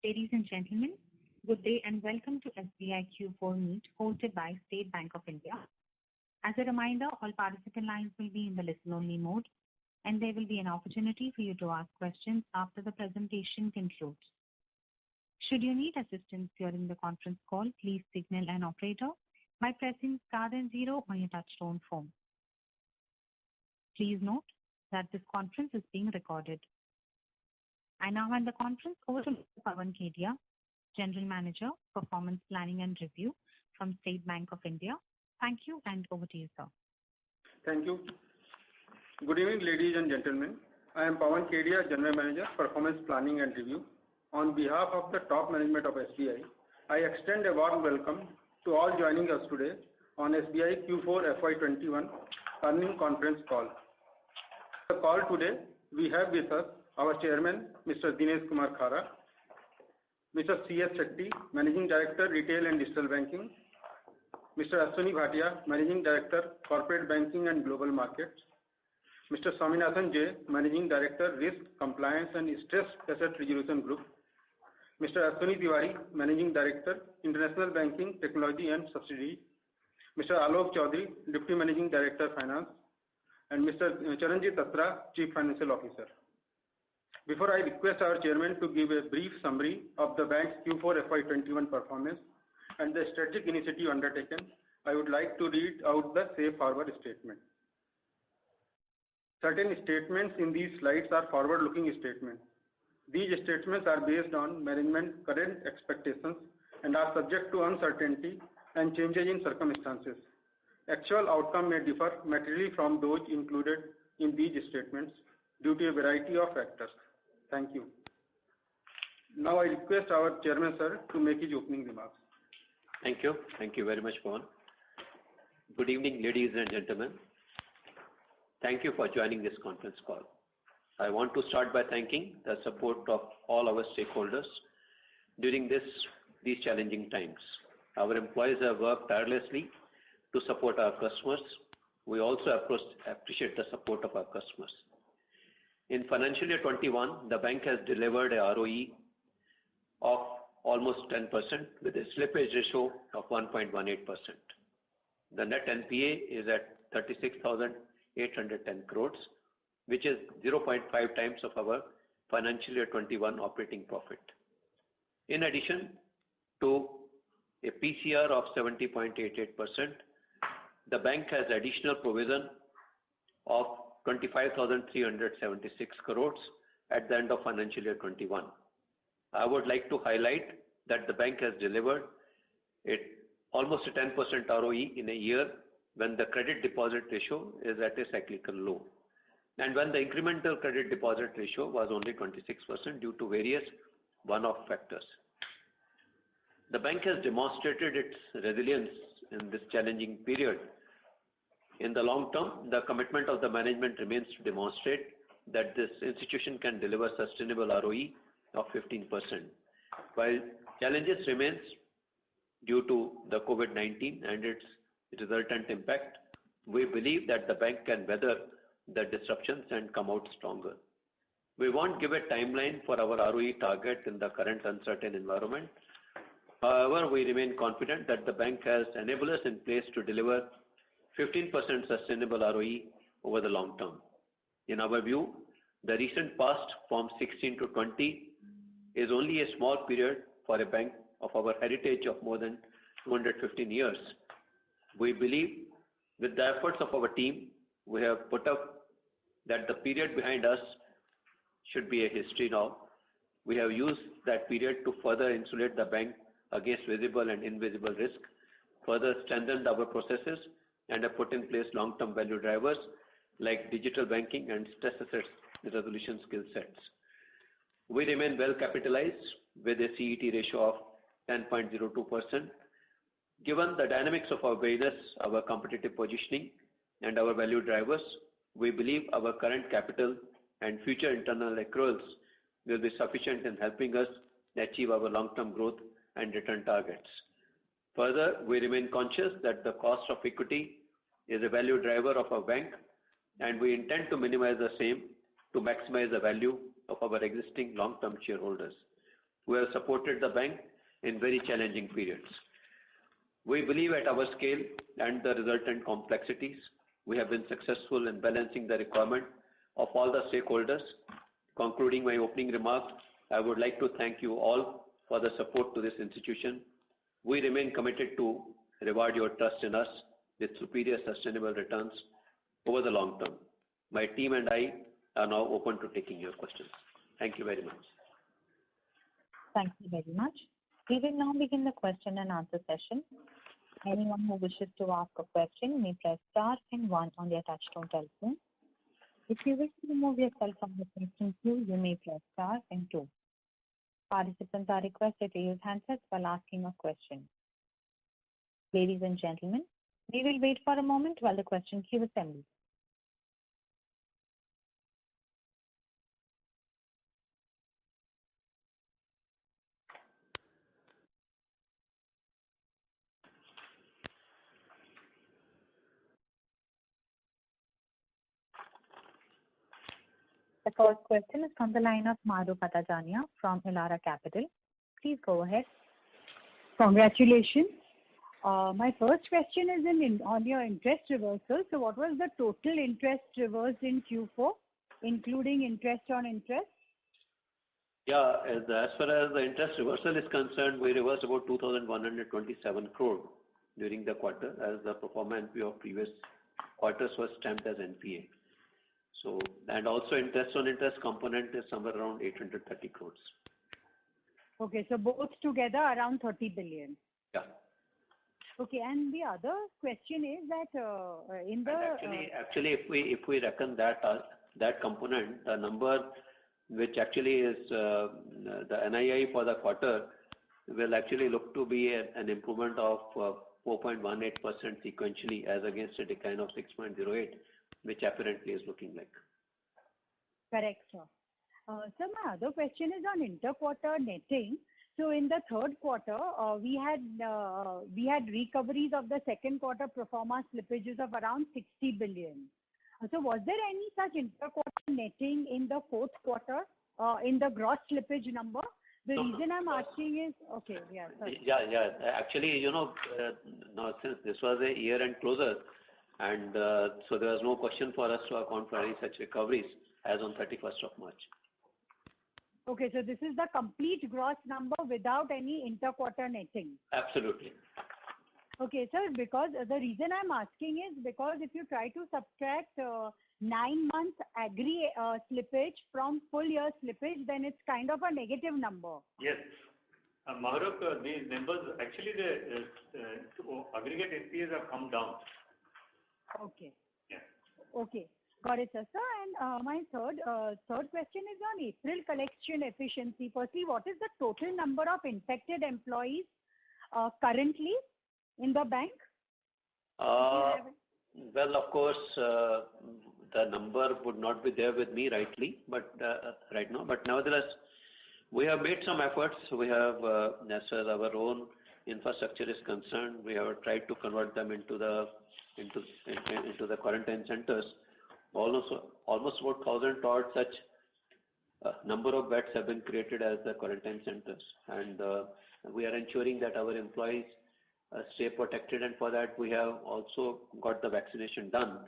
Ladies and gentlemen, good day and welcome to SBI Q4 Meet hosted by State Bank of India. As a reminder, all participant lines will be in the listen-only mode, and there will be an opportunity for you to ask questions after the presentation concludes. Should you need assistance during the conference call, please signal an operator by pressing star then 0 on your touchtone phone. Please note that this conference is being recorded. I now hand the conference over to Mr. Pawan Kedia, General Manager, Performance Planning and Review from State Bank of India. Thank you, and over to you, sir. Thank you. Good evening, ladies and gentlemen. I am Pawan Kedia, General Manager, Performance Planning and Review. On behalf of the top management of SBI, I extend a warm welcome to all joining us today on SBI Q4 FY21 earnings conference call. The call today, we have with us our Chairman, Mr. Dinesh Kumar Khara, Mr. C.S. Shetty, Managing Director, Retail and Digital Banking, Mr. Ashwini Bhatia, Managing Director, Corporate Banking and Global Markets, Mr. Swaminathan J, Managing Director, Risk, Compliance and Stress Asset Resolution Group, Mr. Ashwini Tiwari, Managing Director, International Banking, Technology and Subsidiary, Mr. Alok Chaudhary, Deputy Managing Director, Finance, and Mr. Charanjit Attra, Chief Financial Officer. Before I request our Chairman to give a brief summary of the bank's Q4 FY21 performance and the strategic initiative undertaken, I would like to read out the safe harbor statement. Certain statements in these slides are forward-looking statements. These statements are based on management's current expectations and are subject to uncertainty and changes in circumstances. Actual outcome may differ materially from those included in these statements due to a variety of factors. Thank you. Now I request our Chairman, sir, to make his opening remarks. Thank you. Thank you very much, Pawan. Good evening, ladies and gentlemen. Thank you for joining this conference call. I want to start by thanking the support of all our stakeholders during these challenging times. Our employees have worked tirelessly to support our customers. We also appreciate the support of our customers. In financial year 21, the bank has delivered a ROE of almost 10% with a slippage ratio of 1.18%. The net NPA is at 36,810 crores, which is 0.5 times of our financial year 21 operating profit. In addition to a PCR of 70.88%, the bank has additional provision of 25,376 crores at the end of financial year 21. I would like to highlight that the bank has delivered almost a 10% ROE in a year when the credit deposit ratio is at a cyclical low, and when the incremental credit deposit ratio was only 26% due to various one-off factors. The bank has demonstrated its resilience in this challenging period. In the long term, the commitment of the management remains to demonstrate that this institution can deliver sustainable ROE of 15%. While challenges remain due to the COVID-19 and its resultant impact, we believe that the bank can weather the disruptions and come out stronger. We won't give a timeline for our ROE target in the current uncertain environment. However, we remain confident that the bank has enablers in place to deliver 15% sustainable ROE over the long term. In our view, the recent past from 16 to 20 is only a small period for a bank of our heritage of more than 215 years. We believe with the efforts of our team, we have put up that the period behind us should be a history now. We have used that period to further insulate the bank against visible and invisible risk, further strengthened our processes, and have put in place long-term value drivers like digital banking and stress assets resolution skill sets. We remain well capitalized with a CET ratio of 10.02%. Given the dynamics of our business, our competitive positioning, and our value drivers, we believe our current capital and future internal accruals will be sufficient in helping us achieve our long-term growth and return targets. Further, we remain conscious that the cost of equity is a value driver of our bank, and we intend to minimize the same to maximize the value of our existing long-term shareholders. who have supported the bank in very challenging periods. We believe at our scale and the resultant complexities, we have been successful in balancing the requirement of all the stakeholders. Concluding my opening remarks, I would like to thank you all for the support to this institution. We remain committed to reward your trust in us with superior sustainable returns over the long term. My team and I are now open to taking your questions. Thank you very much. Thank you very much. We will now begin the question and answer session. Anyone who wishes to ask a question may press star and 1 on their touchtone telephone. If you wish to remove yourself from the question queue, you may press star and 2. Participants are requested to use handsets while asking a question. Ladies and gentlemen, we will wait for a moment while the question queue assembles. The first question is from the line of Madhu Patajania from Elara Capital. Please go ahead. Congratulations. My first question is on your interest reversal. So what was the total interest reversed in Q4, including interest on interest? Yeah, as far as the interest reversal is concerned, we reversed about 2,127 crore during the quarter, as the pro forma NPA of previous quarters was stamped as NPA. So, and also interest on interest component is somewhere around 830 crores. Okay, so both together around 30 billion. Yeah. Okay, and the other question is that in the actually, if we reckon that component, the number which actually is the NII for the quarter will actually look to be an improvement of 4.18% sequentially, as against a decline of 6.08, which apparently is looking like. Correct, sir. So my other question is on inter-quarter netting. So in the third quarter, we had recoveries of the second quarter pro forma slippages of around 60 billion. So was there any such inter-quarter netting in the fourth quarter in the gross slippage number? The reason I'm asking is, okay, yeah. Sorry. Yeah. Actually, now since this was a year-end closer, and so there was no question for us to account for any such recoveries as on 31st of March. Okay, so this is the complete gross number without any inter-quarter netting. Absolutely. Okay, sir, because the reason I'm asking is because if you try to subtract 9 months agri slippage from full year slippage, then it's kind of a negative number. Yes. Mahrukh, these numbers, actually the aggregate NPAs have come down. Okay. Yeah. Okay. Got it, sir. And my third question is on April collection efficiency. Firstly, what is the total number of infected employees currently in the bank? Well, of course, the number would not be there with me right now. But nevertheless, we have made some efforts. We have, as far as our own infrastructure is concerned, we have tried to convert them into the quarantine centers. Almost about 1,000 odd such number of beds have been created as the quarantine centers, and we are ensuring that our employees stay protected, and for that we have also got the vaccination done.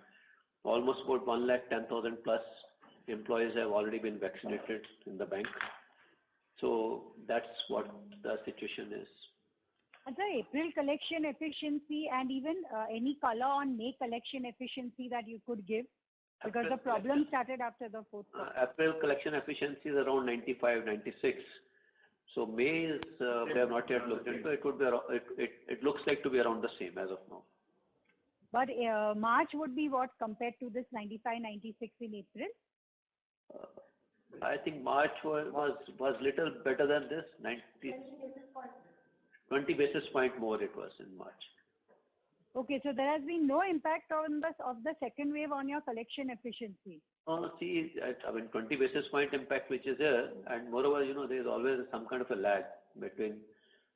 Almost about 110,000 plus employees have already been vaccinated in the bank. So that's what the situation is. And the April collection efficiency and even any color on May collection efficiency that you could give? Because the problem started after the fourth quarter. April collection efficiency is around 95, 96. So May is, we have not yet looked into. It could be, it looks like to be around the same as of now. But March would be what compared to this 95, 96 in April? I think March was little better than this. 20 basis point more it was in March. Okay, so there has been no impact on the second wave on your collection efficiency. See, I mean 20 basis point impact which is there, and moreover, there is always some kind of a lag between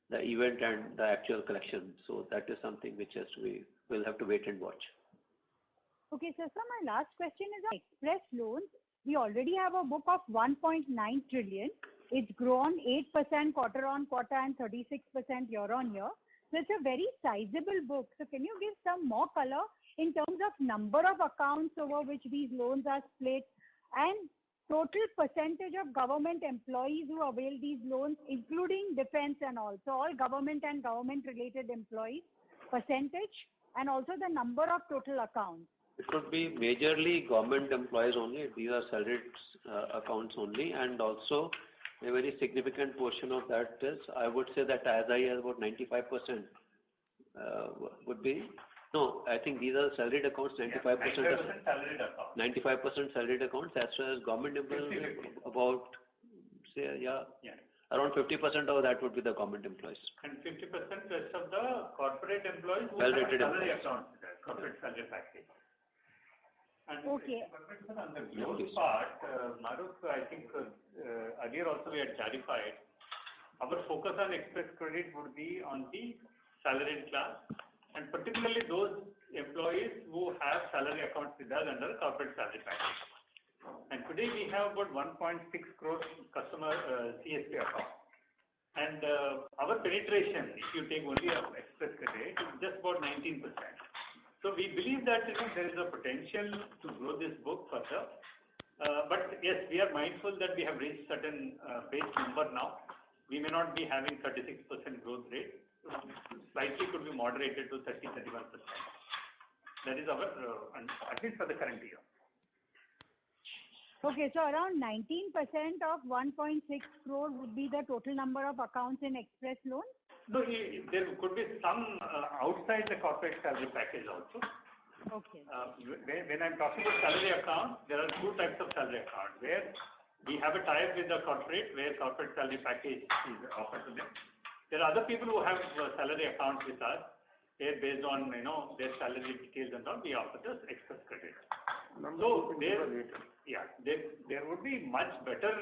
the event and the actual collection. So that is something which we'll have to wait and watch. Okay, so sir, my last question is on express loans. We already have a book of 1.9 trillion. It's grown 8% quarter-on-quarter and 36% year-on-year. So it's a very sizable book. So can you give some more color in terms of number of accounts over which these loans are split and total percentage of government employees who avail these loans, including defense and all? So all government and government-related employees, percentage, and also the number of total accounts. It could be majorly government employees only. These are salaried accounts only, and also a very significant portion of that is, I would say that as high as about 95% would be. No, I think these are salaried accounts. 95% salaried accounts. 95% salaried accounts. As far as government employees, about say around 50% of that would be the government employees. And 50% rest of the corporate employees who Well-rated have salary employees. accounts, corporate salary package. And Okay. on the growth part, Maruk, I think earlier also we had clarified, our focus on Express Credit would be on the salaried class, and particularly those employees who have salary accounts with us under the corporate salary package. And today we have about 1.6 crore customer CSP accounts. And our penetration, if you take only Express Credit, is just about 19%. So we believe that there is a potential to grow this book further. But yes, we are mindful that we have reached certain base number now. We may not be having 36% growth rate. Slightly could be moderated to 30-31%. That is our, at least for the current year. Okay, so around 19% of 1.6 crore would be the total number of accounts in Express loans? No, there could be some outside the corporate salary package also. Okay. When I'm talking about salary accounts, there are two types of salary accounts where we have a tie-up with the corporate, where corporate salary package is offered to them. There are other people who have salary accounts with us, where based on their salary details and all, we offer the Express Credit. So there would be much better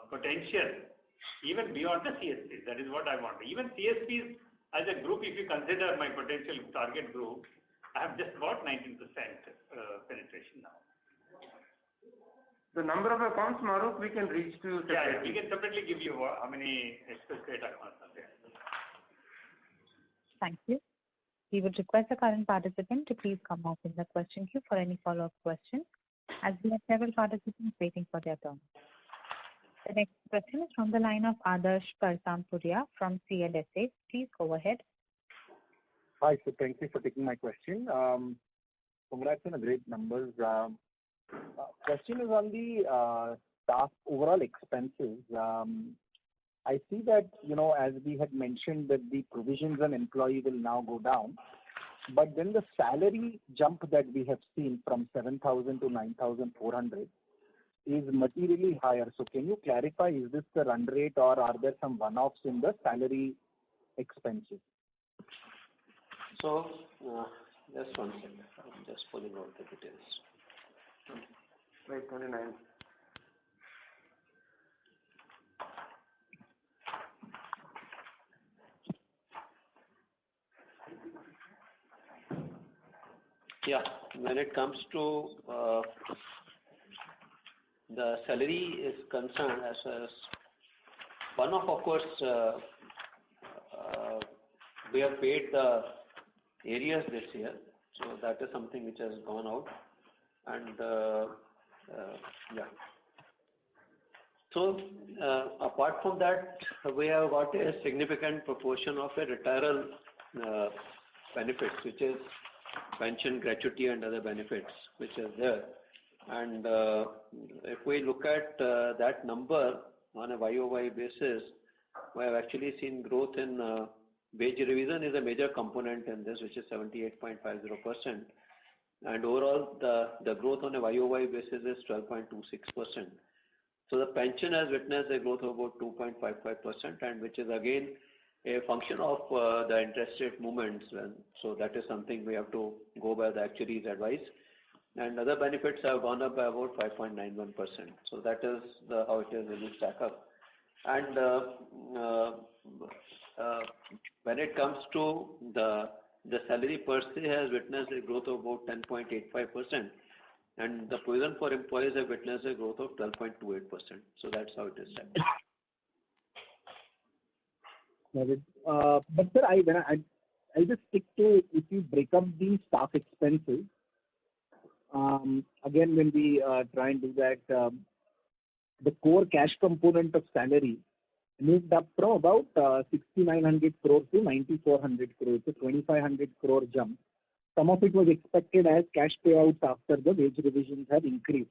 potential even beyond the CSPs. That is what I want. Even CSPs as a group, if you consider my potential target group, I have just about 19% penetration now. The number of accounts, Maruk, we can reach to separately. Yeah, we can separately give you how many Express Credit accounts are there. Thank you. We would request the current participant to please come up in the question queue for any follow-up questions, as we have several participants waiting for their turn. The next question is from the line of Adarsh Parsampuria from CLSA. Please go ahead. Hi, so thank you for taking my question. Congrats on the great numbers. Question is on the staff overall expenses. I see that, as we had mentioned, that the provisions on employee will now go down, but then the salary jump that we have seen from 7,000 to 9,400 is materially higher. So can you clarify, is this the run rate or are there some one-offs in the salary expenses? So, just one second. I'm just pulling out the details. Right, 29. Yeah, when it comes to the salary is concerned, as one of course, we have paid the areas this year, so that is something which has gone out, and So apart from that, we have got a significant proportion of a retirement benefits, which is pension, gratuity, and other benefits, which is there. And if we look at that number on a YOY basis, we have actually seen growth in wage revision is a major component in this, which is 78.50%. And overall, the growth on a YOY basis is 12.26%. So the pension has witnessed a growth of about 2.55%, and which is again a function of the interest rate movements. And so that is something we have to go by the actuary's advice. And other benefits have gone up by about 5.91%. So that is how it is really stack up. And when it comes to the salary per se has witnessed a growth of about 10.85%. and the provision for employees have witnessed a growth of 12.28%. So that's how it is set. But sir, I just stick to, if you break up the staff expenses, again when we try and do that, the core cash component of salary moved up from about 6,900 crores to 9,400 crores, so 2,500 crore jump. Some of it was expected as cash payouts after the wage revisions had increased.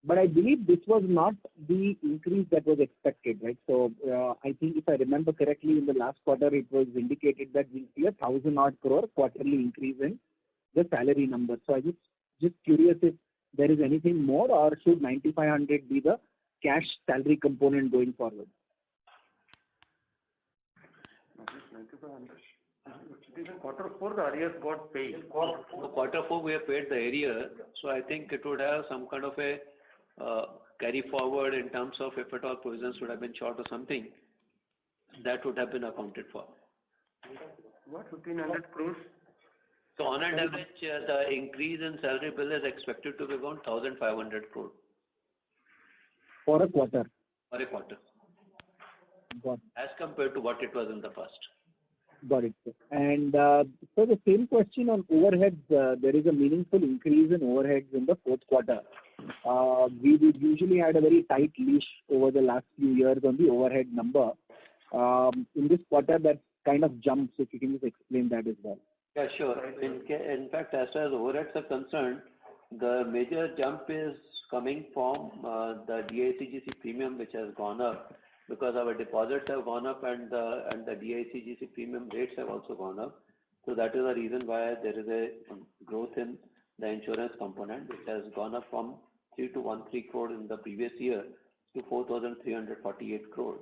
But I believe this was not the increase that was expected, right? So I think if I remember correctly, in the last quarter it was indicated that we'll see 1,000 odd crore quarterly increase in the salary number. So I just curious if there is anything more, or should 9,500 be the cash salary component going forward? It is in quarter 4 the arrears got paid. Quarter 4 we have paid the area, so I think it would have some kind of a carry forward in terms of if at all provisions would have been short or something, that would have been accounted for. What, 1,500 crores? So on an average, the increase in salary bill is expected to be around 1,500 crore. For a quarter? For a quarter. Got it. As compared to what it was in the past. Got it, sir. And so the same question on overheads, there is a meaningful increase in overheads in the fourth quarter. We usually had a very tight leash over the last few years on the overhead number. In this quarter, that kind of jumps, if you can just explain that as well. Yeah, sure. In fact, as far as overheads are concerned, the major jump is coming from the DICGC premium, which has gone up because our deposits have gone up and the DICGC premium rates have also gone up. So that is the reason why there is a growth in the insurance component, which has gone up from 3,213 crore in the previous year to 4,348 crore.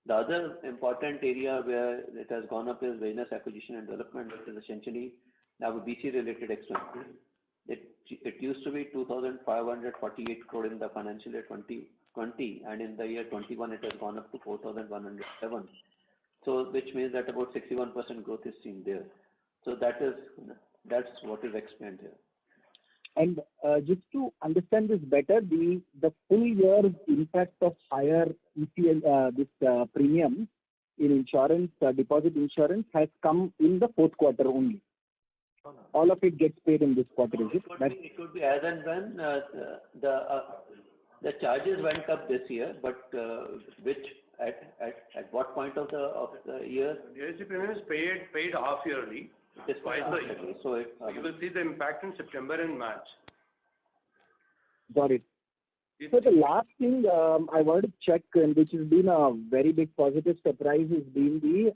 The other important area where it has gone up is business acquisition and development, which is essentially our BC related expenses. It used to be 2,548 crore in the financial year 2020, and in the year 21 it has gone up to 4,107. So which means that about 61% growth is seen there. So that's what is explained here. And just to understand this better, the full year impact of higher ECL, this premium in insurance, deposit insurance, has come in the fourth quarter only. All of it gets paid in this quarter, is it? It could be as and when the charges went up this year, but which at what point of the year? DIC premium is paid half yearly. It's twice a year. So you will see the impact in September and March. Got it. So the last thing I wanted to check, and which has been a very big positive surprise, has been the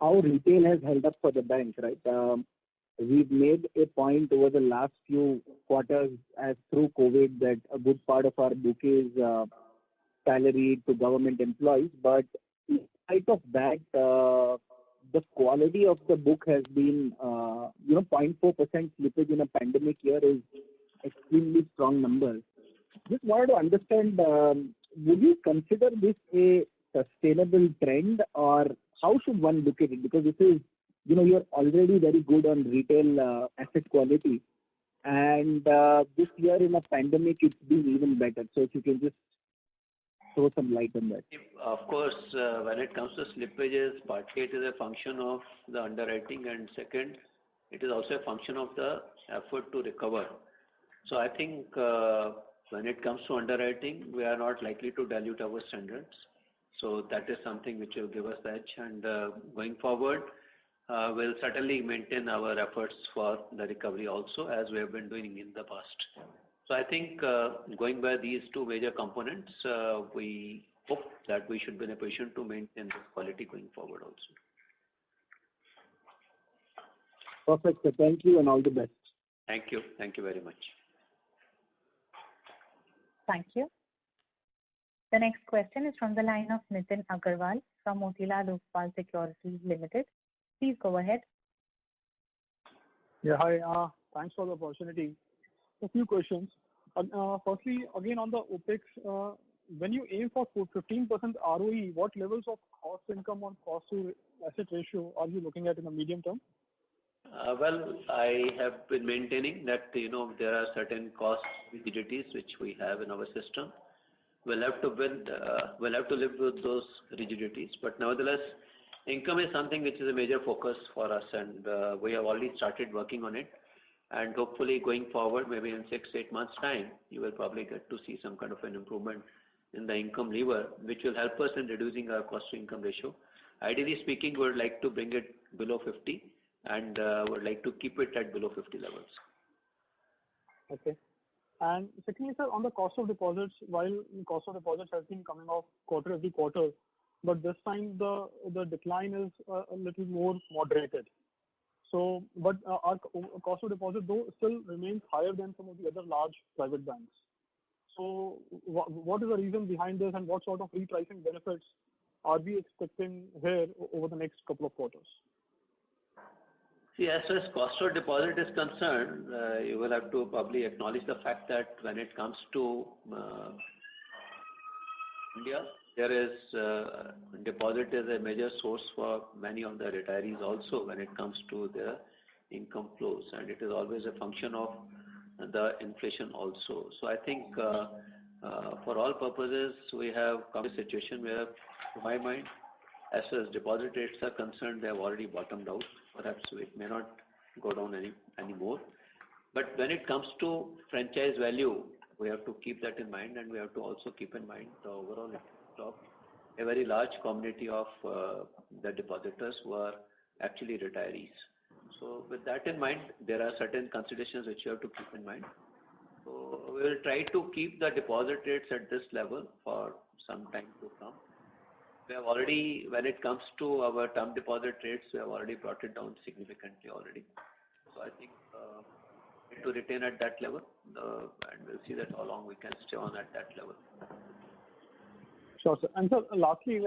how retail has held up for the bank, right? We've made a point over the last few quarters as through COVID that a good part of our book is salaried to government employees, but in spite of that, the quality of the book has been, 0.4% slippage in a pandemic year is extremely strong numbers. Just wanted to understand, would you consider this a sustainable trend, or how should one look at it? Because this is, you're already very good on retail asset quality, and this year in a pandemic, it's been even better. So if you can just throw some light on that. Of course, when it comes to slippages, partly it is a function of the underwriting, and second, it is also a function of the effort to recover. So I think when it comes to underwriting, we are not likely to dilute our standards. So that is something which will give us the edge, and going forward, we'll certainly maintain our efforts for the recovery also, as we have been doing in the past. So I think going by these two major components, we hope that we should be in a position to maintain this quality going forward also. Perfect, sir. Thank you and all the best. Thank you. Thank you very much. Thank you. The next question is from the line of Nitin Agarwal from Motilal Oswal Securities Limited. Please go ahead. Yeah, hi. Thanks for the opportunity. A few questions. Firstly, again on the OPEX, when you aim for 15% ROE, what levels of cost income on cost to asset ratio are you looking at in the medium term? Well, I have been maintaining that, there are certain cost rigidities which we have in our system. We'll have to live with those rigidities, but nevertheless, income is something which is a major focus for us, and we have already started working on it. And hopefully going forward, maybe in 6-8 months' time, you will probably get to see some kind of an improvement in the income lever, which will help us in reducing our cost-to-income ratio. Ideally speaking, we would like to bring it below 50 and would like to keep it at below 50 levels. Okay. And secondly, sir, on the cost of deposits, while cost of deposits has been coming off every quarter, but this time the decline is a little more moderated. So, but our cost of deposit though still remains higher than some of the other large private banks. So, what is the reason behind this, and what sort of repricing benefits are we expecting here over the next couple of quarters? See, as far as cost of deposit is concerned, you will have to probably acknowledge the fact that when it comes to India, there is deposit is a major source for many of the retirees also when it comes to their income flows, and it is always a function of the inflation also. So I think for all purposes, we have come to a situation where, to my mind, as far as deposit rates are concerned, they have already bottomed out. Perhaps it may not go down any more. But when it comes to franchise value, we have to keep that in mind, and we have to also keep in mind the overall of a very large community of the depositors who are actually retirees. So with that in mind, there are certain considerations which you have to keep in mind. So we will try to keep the deposit rates at this level for some time to come. We have already, when it comes to our term deposit rates, we have already brought it down significantly already. So I think to retain at that level, and we'll see that how long we can stay on at that level. Sure, sir. And sir, lastly,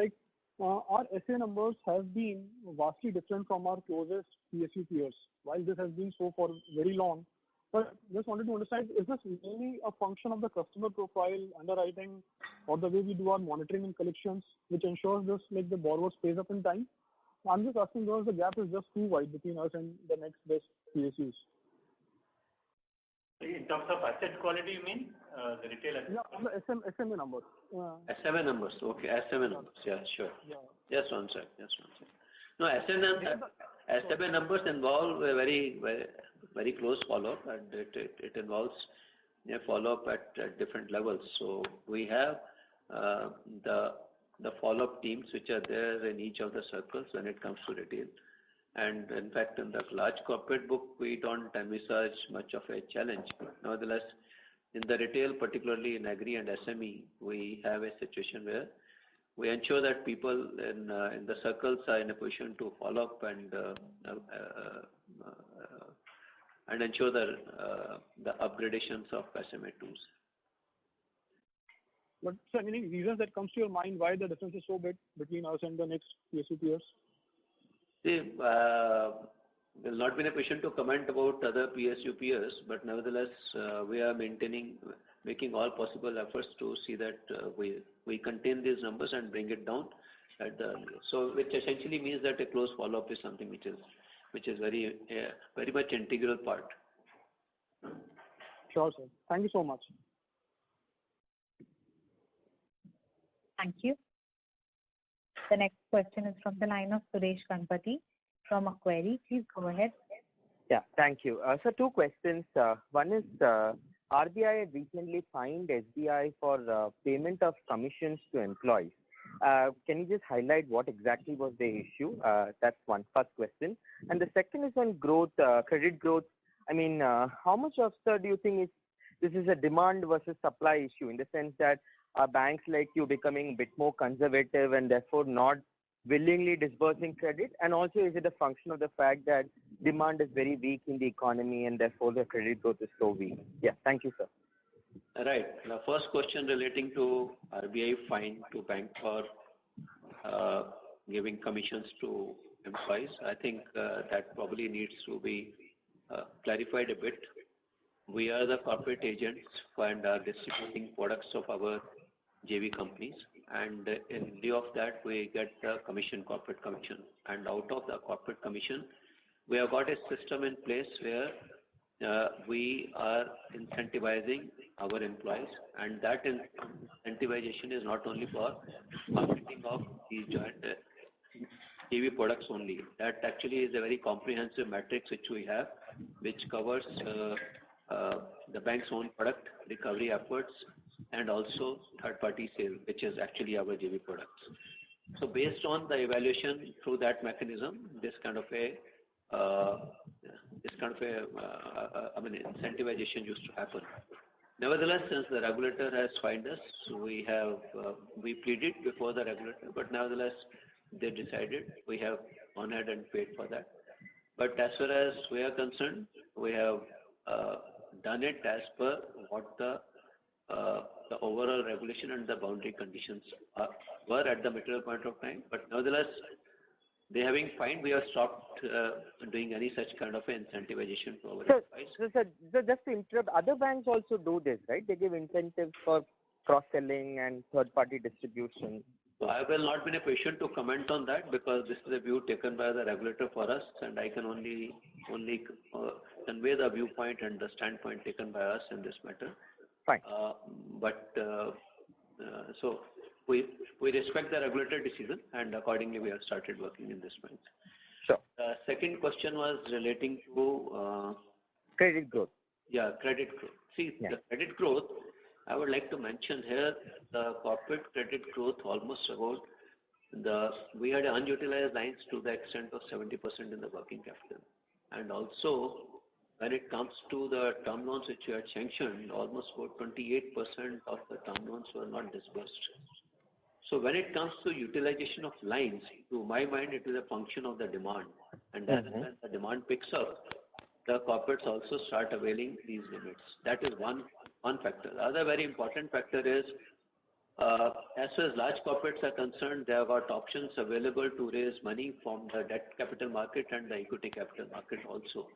our SA numbers have been vastly different from our closest PSU peers. While this has been so for very long, but just wanted to understand, is this mainly a function of the customer profile, underwriting, or the way we do our monitoring and collections, which ensures this, the borrower pays up in time? I'm just asking because the gap is just too wide between us and the next best PSUs. In terms of asset quality, you mean the retail asset? Yeah, on the SMA numbers. SMA numbers, okay, SMA numbers, yeah, sure. Yeah. Just one sec. No, SMA numbers involve a very, very, very close follow-up, and it involves a follow-up at different levels. So we have the follow-up teams which are there in each of the circles when it comes to retail. And in fact, in the large corporate book, we don't envisage much of a challenge. But nevertheless, in the retail, particularly in agri and SME, we have a situation where we ensure that people in the circles are in a position to follow up and ensure the upgradations of SMA 2s. But sir, any reasons that comes to your mind why the difference is so big between us and the next PSU peers? See, will not be in a position to comment about other PSU peers, but nevertheless, we are making all possible efforts to see that we contain these numbers and bring it down at the so which essentially means that a close follow-up is something which is very very much integral part. Sure, sir. Thank you so much. Thank you. The next question is from the line of Suresh Ganapathy from Macquarie. Please go ahead. Yeah, thank you. So two questions. One is RBI had recently fined SBI for payment of commissions to employees. Can you just highlight what exactly was the issue? That's one first question. And the second is on growth, credit growth. I mean, how much of, sir, do you think this is a demand versus supply issue, in the sense that are banks like you becoming a bit more conservative and therefore not willingly disbursing credit? And also, is it a function of the fact that demand is very weak in the economy and therefore the credit growth is so weak? Yeah, thank you, sir. Right. The first question relating to RBI fine to bank for giving commissions to employees, I think that probably needs to be clarified a bit. We are the corporate agents and are distributing products of our JV companies, and in lieu of that we get the commission, corporate commission, and out of the corporate commission we have got a system in place where we are incentivizing our employees, and that incentivization is not only for marketing of these joint JV products only. That actually is a very comprehensive matrix which we have, which covers the bank's own product recovery efforts and also third-party sale, which is actually our JV products. So based on the evaluation through that mechanism, this kind of a incentivization used to happen. Nevertheless, since the regulator has fined us, we pleaded before the regulator, but nevertheless they decided. We have gone ahead and paid for that. But as far as we are concerned, we have done it as per what the overall regulation and the boundary conditions were at the material point of time. But nevertheless, they having fined, we have stopped doing any such kind of incentivization to our employees. So just to interrupt, other banks also do this, right? They give incentives for cross-selling and third-party distribution. So I will not be in a position to comment on that because this is a view taken by the regulator for us, and I can only convey the viewpoint and the standpoint taken by us in this matter. Fine. So we respect the regulator decision, and accordingly we have started working in this manner. Sure. Second question was relating to credit growth. Yeah, credit growth. See, the credit growth, I would like to mention here the corporate credit growth almost about we had unutilized lines to the extent of 70% in the working capital, and also when it comes to the term loans which you had sanctioned, almost about 28% of the term loans were not disbursed. So when it comes to utilization of lines, to my mind, it is a function of the demand, and as when the demand picks up, the corporates also start availing these limits. That is one factor. The other very important factor is, as far as large corporates are concerned, they have got options available to raise money from the debt capital market and the equity capital market also.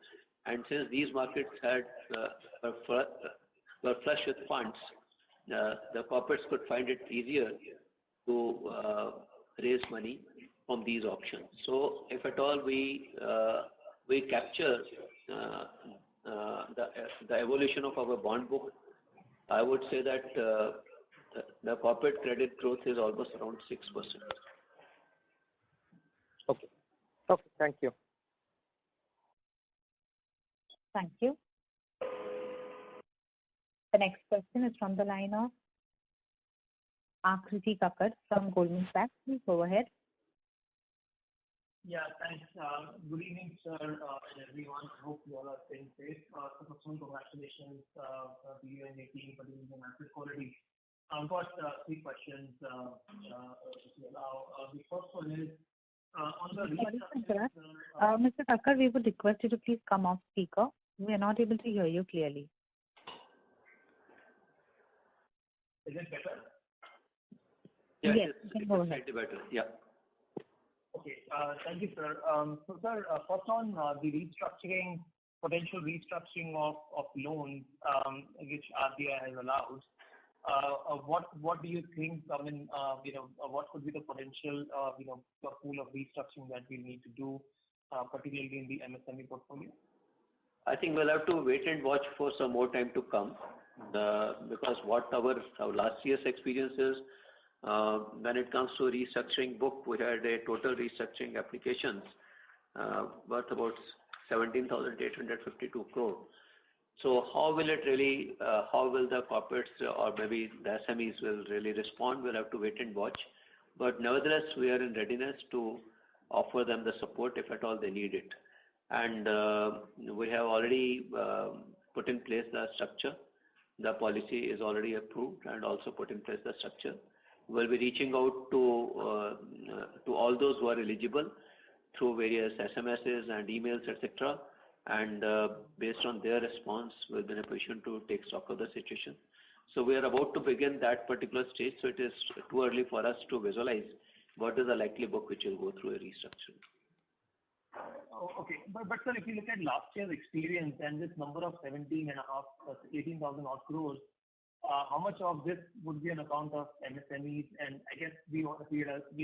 And since these markets were flush with funds, the corporates could find it easier to raise money from these options. So if at all we capture the evolution of our bond book, I would say that the corporate credit growth is almost around 6%. Okay. Thank you. Thank you. The next question is from the line of Akriti Kakkar from Goldman Sachs. Please go ahead. Yeah, thanks. Good evening, sir, and everyone. I hope you all are staying safe. So first of all, congratulations to you and your team for doing the asset quality. I've got three questions. If you allow. The first one is on the Mr. Kakkar, we would request you to please come off speaker. We are not able to hear you clearly. Is it better? Yes, you can go ahead. Better. Yeah. Okay. Thank you, sir. So, sir, first on the potential restructuring of loans, which RBI has allowed. What do you think? I mean, what could be the potential, pool of restructuring that we need to do, particularly in the MSME portfolio? I think we'll have to wait and watch for some more time to come, because what our last year's experience is, when it comes to restructuring book, we had a total restructuring applications worth about 17,852 crore. So how will the corporates or maybe the SMEs will really respond? We'll have to wait and watch. But nevertheless, we are in readiness to offer them the support if at all they need it. And we have already put in place the structure. The policy is already approved and also put in place the structure. We'll be reaching out to all those who are eligible through various SMSs and emails, etc. And based on their response, we'll be in a position to take stock of the situation. So we are about to begin that particular stage. So it is too early for us to visualize what is the likely book which will go through a restructuring. Okay. But sir, if you look at last year's experience and this number of 18,000 odd crores, how much of this would be on account of MSMEs? And I guess we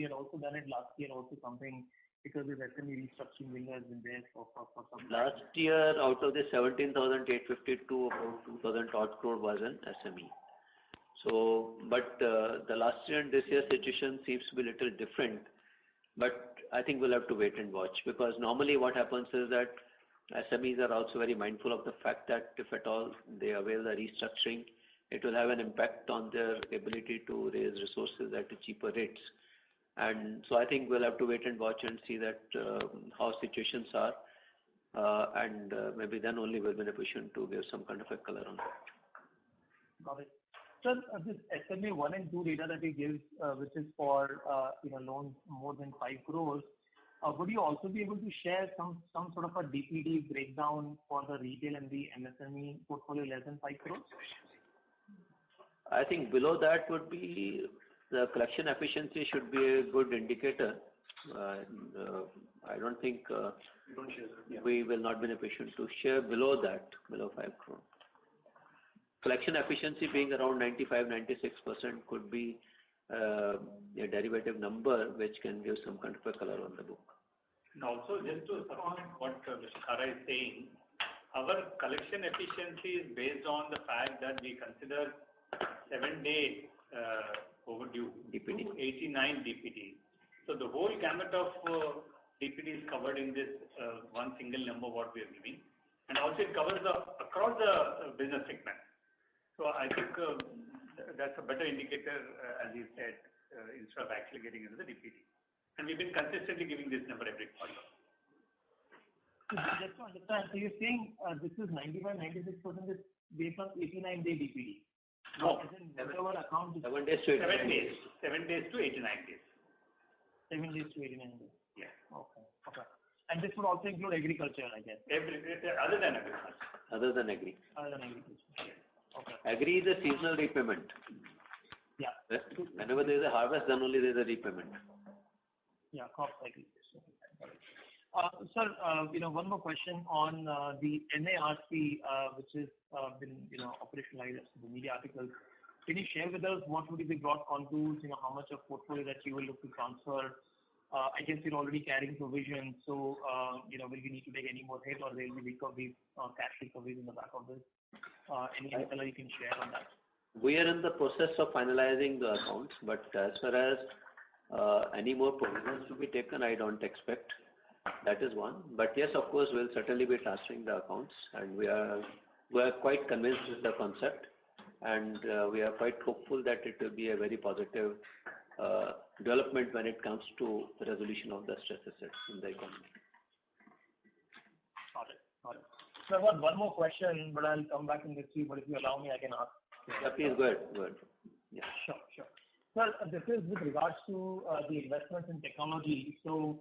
had also done it last year, also something because this SME restructuring window has been there for some time. Last year, out of the 17,852, about 2,000 odd crore was an SME. So, but the last year and this year situation seems to be a little different. But I think we'll have to wait and watch, because normally what happens is that SMEs are also very mindful of the fact that if at all they avail the restructuring, it will have an impact on their ability to raise resources at cheaper rates. And so I think we'll have to wait and watch and see that how situations are, and maybe then only we'll be in a position to give some kind of a color on that. Got it. Sir, this SMA 1 and 2 data that you give, which is for loans more than 5 crores, would you also be able to share some sort of a DPD breakdown for the retail and the MSME portfolio less than 5 crores? I think below that would be the collection efficiency should be a good indicator. I don't think we will not be in a position to share below that, below 5 crore. Collection efficiency being around 95-96% could be a derivative number which can give some kind of a color on the book. And also, just to support what Mr. Khara is saying, our collection efficiency is based on the fact that we consider 7-day overdue DPD. to 89 DPD. So the whole gamut of DPD is covered in this one single number what we are giving, and also it covers across the business segment. So I think that's a better indicator, as you said, instead of actually getting into the DPD. And we've been consistently giving this number every quarter. Just to understand, so you're saying this is 95-96% is based on 89-day DPD? No. As in whatever account is 7 days to 7 days. 7 days to 89 days. 7 days to 89 days. Yeah. Okay. And this would also include agriculture, I guess. Other than agriculture. Other than agri. Other than agriculture. Okay. Agri is a seasonal repayment. Yeah. Whenever there is a harvest, then only there is a repayment. Yeah, crop cycle. Sir, one more question on the NARC, which has been operationalized as the media articles. Can you share with us what would be the broad contours? How much of portfolio that you will look to transfer? I guess you're already carrying provisions, so will you need to take any more hit, or there will be recoveries, cash recoveries in the back of this? Any color you can share on that? We are in the process of finalizing the accounts, but as far as any more provisions to be taken, I don't expect. That is one. But yes, of course, we'll certainly be transferring the accounts, and we are quite convinced with the concept, and we are quite hopeful that it will be a very positive development when it comes to the resolution of the stress assets in the economy. Got it. So I've got one more question, but I'll come back in the queue. But if you allow me, I can ask. Yeah, please go ahead. Yeah. Sure. Sir, this is with regards to the investments in technology. So,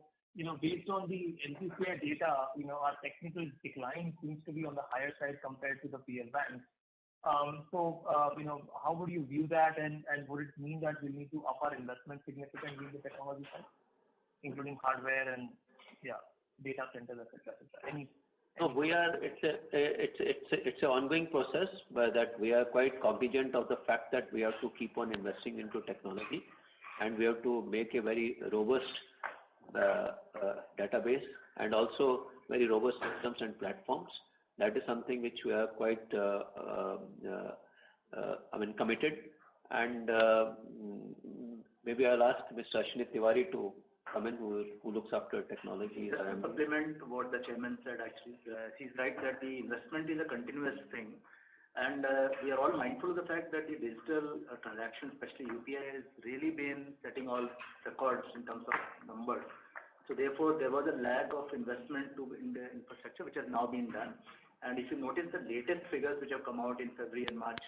based on the NPCI data, our technical decline seems to be on the higher side compared to the peer banks. How would you view that, and would it mean that we need to up our investment significantly in the technology side, including hardware and data centers, etc.? No, it's an ongoing process, but that we are quite cognizant of the fact that we have to keep on investing into technology, and we have to make a very robust database and also very robust systems and platforms. That is something which we are quite committed, and maybe I'll ask Mr. Ashwini Tewari to come in, who looks after technology. Just to supplement what the chairman said, actually, he's right that the investment is a continuous thing, and we are all mindful of the fact that the digital transactions, especially UPI, has really been setting all records in terms of numbers. So therefore, there was a lag of investment in the infrastructure, which has now been done. And if you notice the latest figures which have come out in February and March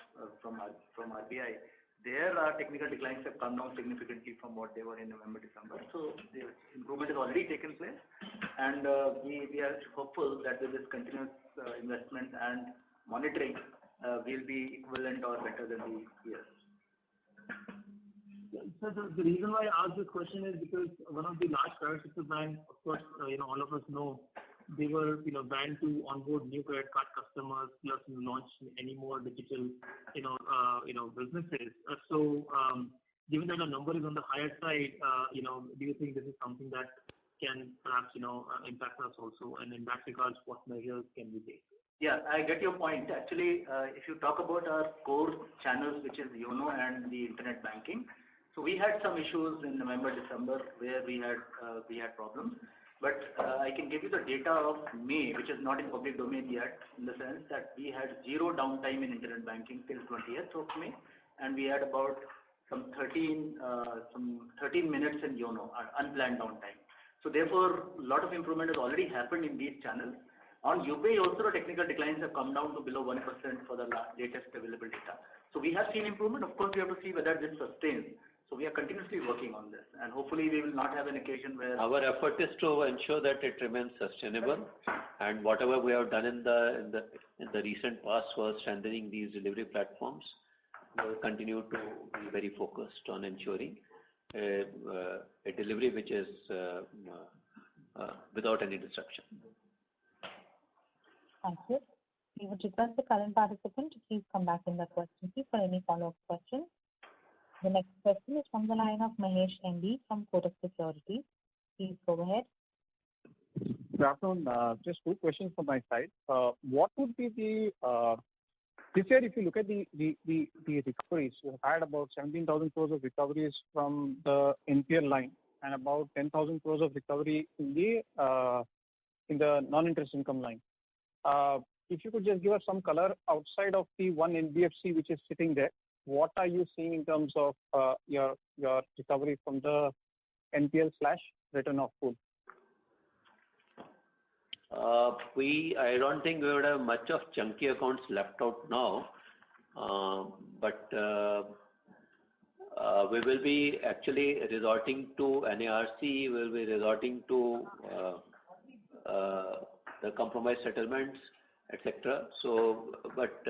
from RBI, there technical declines have come down significantly from what they were in November, December. So the improvement has already taken place, and we are hopeful that with this continuous investment and monitoring, we'll be equivalent or better than the peers. So the reason why I asked this question is because one of the large private sector banks, of course, all of us know, they were banned to onboard new credit card customers, plus launch any more digital businesses. So given that the number is on the higher side, do you think this is something that can perhaps, impact us also? And in that regards, what measures can we take? Yeah, I get your point. Actually, if you talk about our core channels, which is YONO and the internet banking, so we had some issues in November, December where we had problems. But I can give you the data of May, which is not in public domain yet, in the sense that we had zero downtime in internet banking till 20th of May, and we had about some 13 minutes in YONO, unplanned downtime. So therefore, a lot of improvement has already happened in these channels. On UPI also, the technical declines have come down to below 1% for the latest available data. So we have seen improvement. Of course, we have to see whether this sustains. So we are continuously working on this, and hopefully we will not have an occasion where... Our effort is to ensure that it remains sustainable, and whatever we have done in the recent past was strengthening these delivery platforms. We will continue to be very focused on ensuring a delivery which is without any disruption. Thank you. We would request the current participant to please come back in the question queue for any follow-up questions. The next question is from the line of Mahesh MB from Kotak Securities. Please go ahead. Good afternoon. Just two questions from my side. What would be the this year, if you look at the recoveries, you have had about 17,000 crores of recoveries from the NPL line and about 10,000 crores of recovery in the non-interest income line. If you could just give us some color outside of the one NBFC which is sitting there, what are you seeing in terms of your recovery from the NPL/written off pool? I don't think we would have much of chunky accounts left out now, but we will be actually resorting to NARC, we will be resorting to the compromise settlements, etc. So, but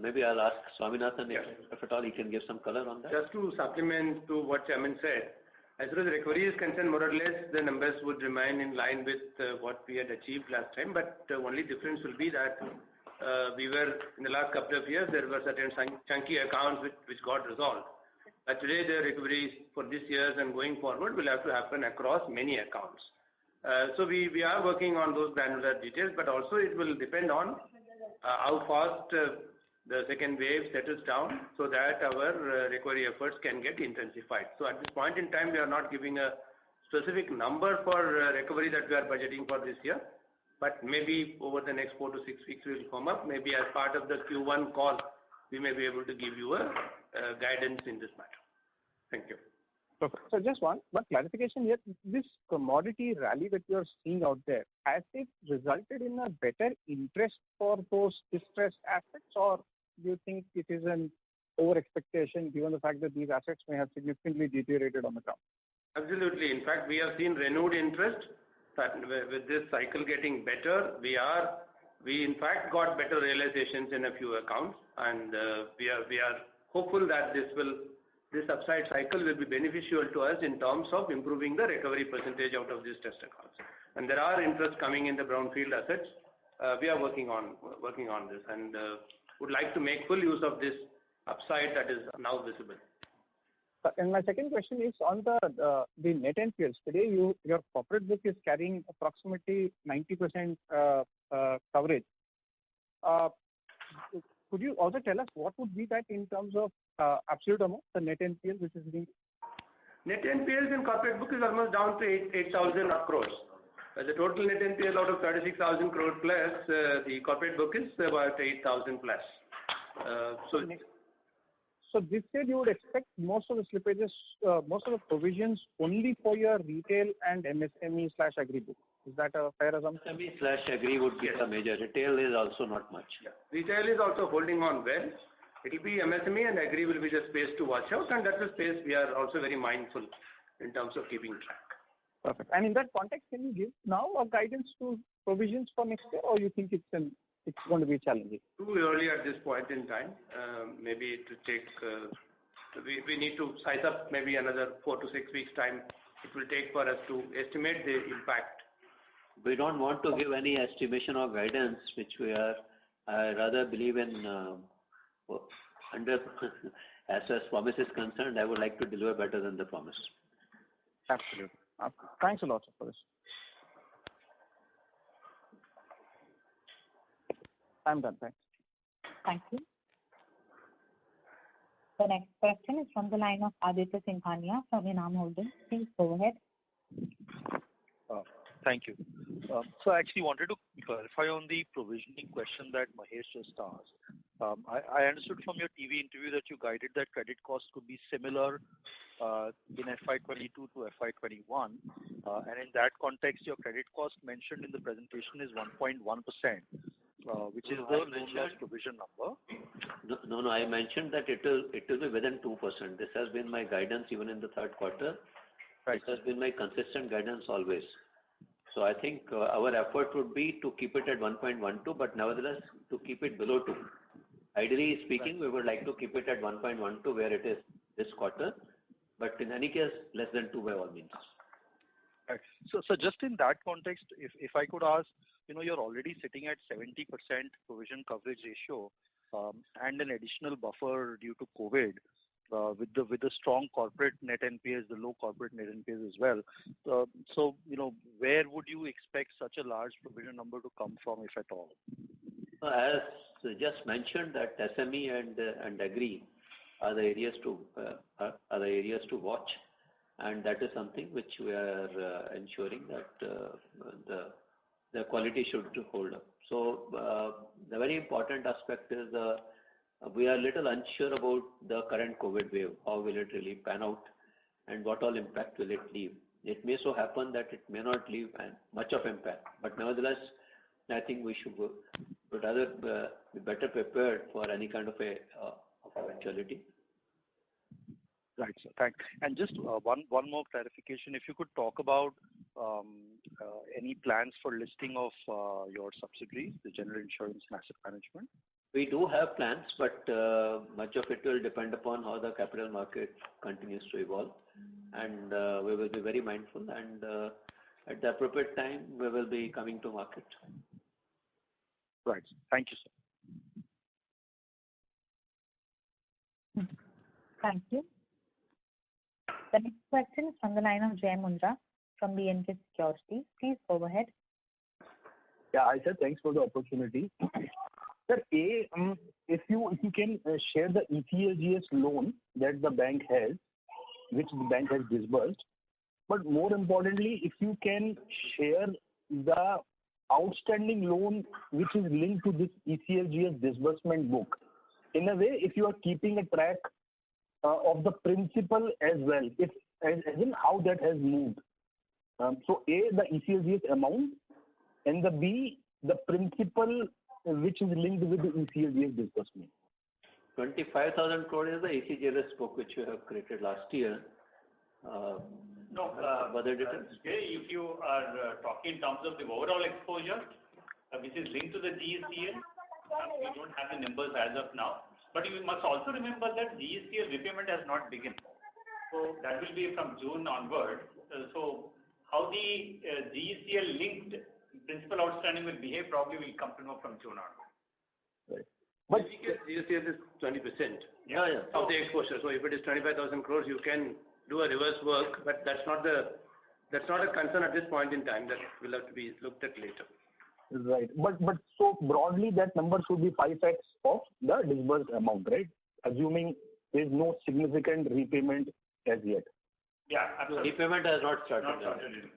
maybe I'll ask Swaminathan if at all he can give some color on that. Just to supplement to what Chairman said, as far as recovery is concerned, more or less the numbers would remain in line with what we had achieved last time, but the only difference will be that we were, in the last couple of years, there were certain chunky accounts which got resolved. But today the recoveries for this year and going forward will have to happen across many accounts. So we are working on those granular details, but also it will depend on how fast the second wave settles down so that our recovery efforts can get intensified. So at this point in time, we are not giving a specific number for recovery that we are budgeting for this year, but maybe over the next 4 to 6 weeks we will come up. Maybe as part of the Q1 call, we may be able to give you a guidance in this matter. Thank you. Perfect. So just one clarification here. This commodity rally that you are seeing out there, has it resulted in a better interest for those distressed assets, or do you think it is an over-expectation given the fact that these assets may have significantly deteriorated on the ground? Absolutely. In fact, we have seen renewed interest. That with this cycle getting better, we in fact got better realizations in a few accounts, and we are hopeful that this upside cycle will be beneficial to us in terms of improving the recovery percentage out of these test accounts. And there are interests coming in the brownfield assets. We are working on this and would like to make full use of this upside that is now visible. And my second question is on the net NPLs. Today, your corporate book is carrying approximately 90% coverage. Could you also tell us what would be that in terms of absolute amount, the net NPL which is being? Net NPLs in corporate book is almost down to 8,000 crores. The total net NPL out of 36,000 crore plus, the corporate book is about 8,000 plus. So this year you would expect most of the slippages, most of the provisions only for your retail and MSME/agri book. Is that a fair assumption? MSME/agri would be the major. Retail is also not much. Yeah. Retail is also holding on well. It will be MSME and agri will be the space to watch out, and that's the space we are also very mindful in terms of keeping track. Perfect. And in that context, can you give now a guidance to provisions for next year, or you think it's going to be challenging? Too early at this point in time. Maybe to take, we need to size up maybe another 4 to 6 weeks time. It will take for us to estimate the impact. We don't want to give any estimation or guidance, which I rather believe in as promise is concerned, I would like to deliver better than the promise. Absolutely. Thanks a lot, sir, for this. I'm done. Thanks. Thank you. The next question is from the line of Aditya Singhania from Enam Holdings. Please go ahead. Thank you. So I actually wanted to clarify on the provisioning question that Mahesh just asked. I understood from your TV interview that you guided that credit costs could be similar in FY22 to FY21. And in that context, your credit cost mentioned in the presentation is 1.1%, which is the loan loss provision number. No, I mentioned that it will be within 2%. This has been my guidance even in the third quarter. Right. This has been my consistent guidance always. So I think our effort would be to keep it at 1.12, but nevertheless to keep it below 2. Ideally speaking, we would like to keep it at 1.12 where it is this quarter, but in any case, less than 2 by all means. Right. So just in that context, if I could ask, you're already sitting at 70% provision coverage ratio and an additional buffer due to COVID. With the strong corporate net NPAs, the low corporate net NPAs as well. So where would you expect such a large provision number to come from, if at all? As just mentioned, that SME and agri are the areas to watch, and that is something which we are ensuring that the quality should hold up. So the very important aspect is we are a little unsure about the current COVID wave. How will it really pan out and what all impact will it leave? It may so happen that it may not leave much of impact, but nevertheless, I think we should rather be better prepared for any kind of eventuality. Right, sir. Thanks. And just one more clarification. If you could talk about any plans for listing of your subsidiaries, the General Insurance and Asset Management. We do have plans, but much of it will depend upon how the capital market continues to evolve. And we will be very mindful, and at the appropriate time, we will be coming to market. Right. Thank you, sir. Thank you. The next question is from the line of Jai Mundra from B&K Securities. Please go ahead. Yeah, I said thanks for the opportunity. Sir, if you can share the ECLGS loan that the bank has, which the bank has disbursed, but more importantly, if you can share the outstanding loan which is linked to this ECLGS disbursement book. In a way, if you are keeping a track of the principal as well, as in how that has moved. So A, the ECLGS amount, and the B, the principal which is linked with the ECLGS disbursement. 25,000 crore is the ECLGS book which we have created last year. Other details? If you are talking in terms of the overall exposure, which is linked to the GECL, we don't have the numbers as of now. But you must also remember that GECL repayment has not begun. So that will be from June onward. So how the GECL linked principal outstanding will behave probably will come to know from June onward. Right. But GECL is 20% of the exposure. So if it is 25,000 crores, you can do a reverse work, but that's not a concern at this point in time. That will have to be looked at later. Right. But so broadly, that number should be 5x of the disbursed amount, right? Assuming there is no significant repayment as yet. Yeah, absolutely. Repayment has not started.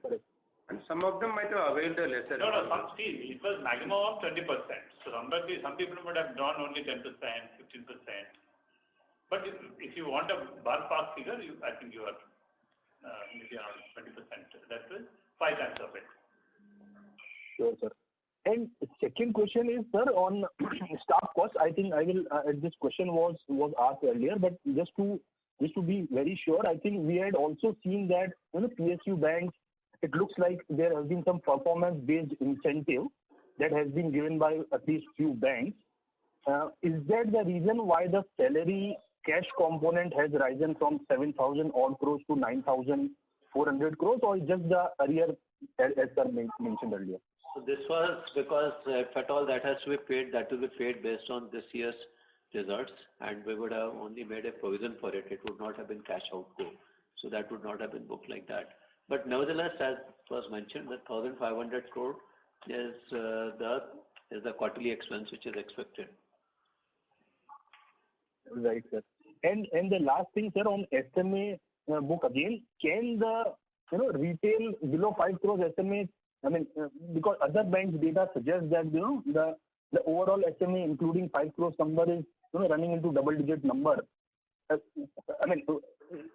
Correct. And some of them might have availed a lesser. No, see, it was maximum of 20%. So some people would have drawn only 10%, 15%. But if you want a ballpark figure, I think you are maybe around 20%. That is 5 times of it. Sure, sir. And second question is, sir, on staff costs. I think I will. This question was asked earlier, but just to be very sure, I think we had also seen that PSU banks. It looks like there has been some performance-based incentive that has been given by at least few banks. Is that the reason why the salary cash component has risen from 7,000 odd crores to 9,400 crores, or just the arrear as sir mentioned earlier? So this was because if at all that has to be paid, that will be paid based on this year's results, and we would have only made a provision for it. It would not have been cash outgo. So that would not have been booked like that. But nevertheless, as was mentioned, the 1,500 crore is the quarterly expense which is expected. Right, sir. And the last thing, sir, on SMA book again, can the retail below 5 crores SMA, I mean, because other banks' data suggests that the overall SMA including 5 crores number is running into double-digit number. I mean,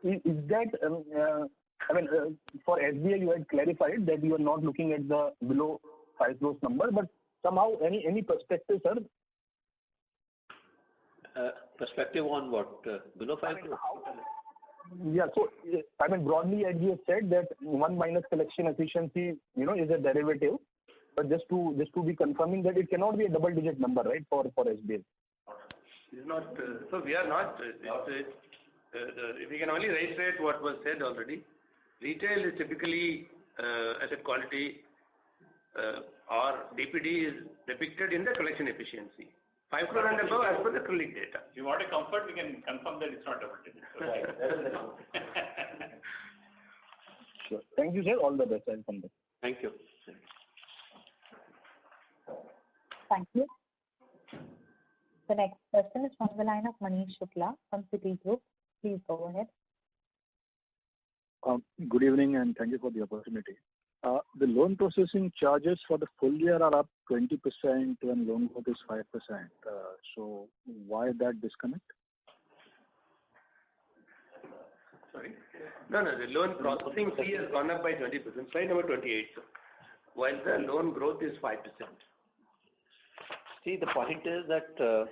is that for SBI you had clarified that you are not looking at the below 5 crores number, but somehow any perspective, sir? Perspective on what? Below 5 crores? Yeah. So, I mean, broadly, as you have said, that 1 minus collection efficiency, is a derivative. But just to be confirming that it cannot be a double-digit number, right, for SBI? It's not. So we are not. We can only reiterate what was said already. Retail is typically asset quality or DPD is depicted in the collection efficiency. 5 crore and above as per the CRILC data. If you want a comfort, we can confirm that it's not double digit. Sure. Thank you, sir. All the best. I'll come back. Thank you. Thank you. The next question is from the line of Manish Shukla from Citigroup. Please go ahead. Good evening and thank you for the opportunity. The loan processing charges for the full year are up 20% when loan growth is 5%. So why that disconnect? Sorry? No, the loan processing fee has gone up by 20%. Slide number 28, sir. While the loan growth is 5%. See, the point is that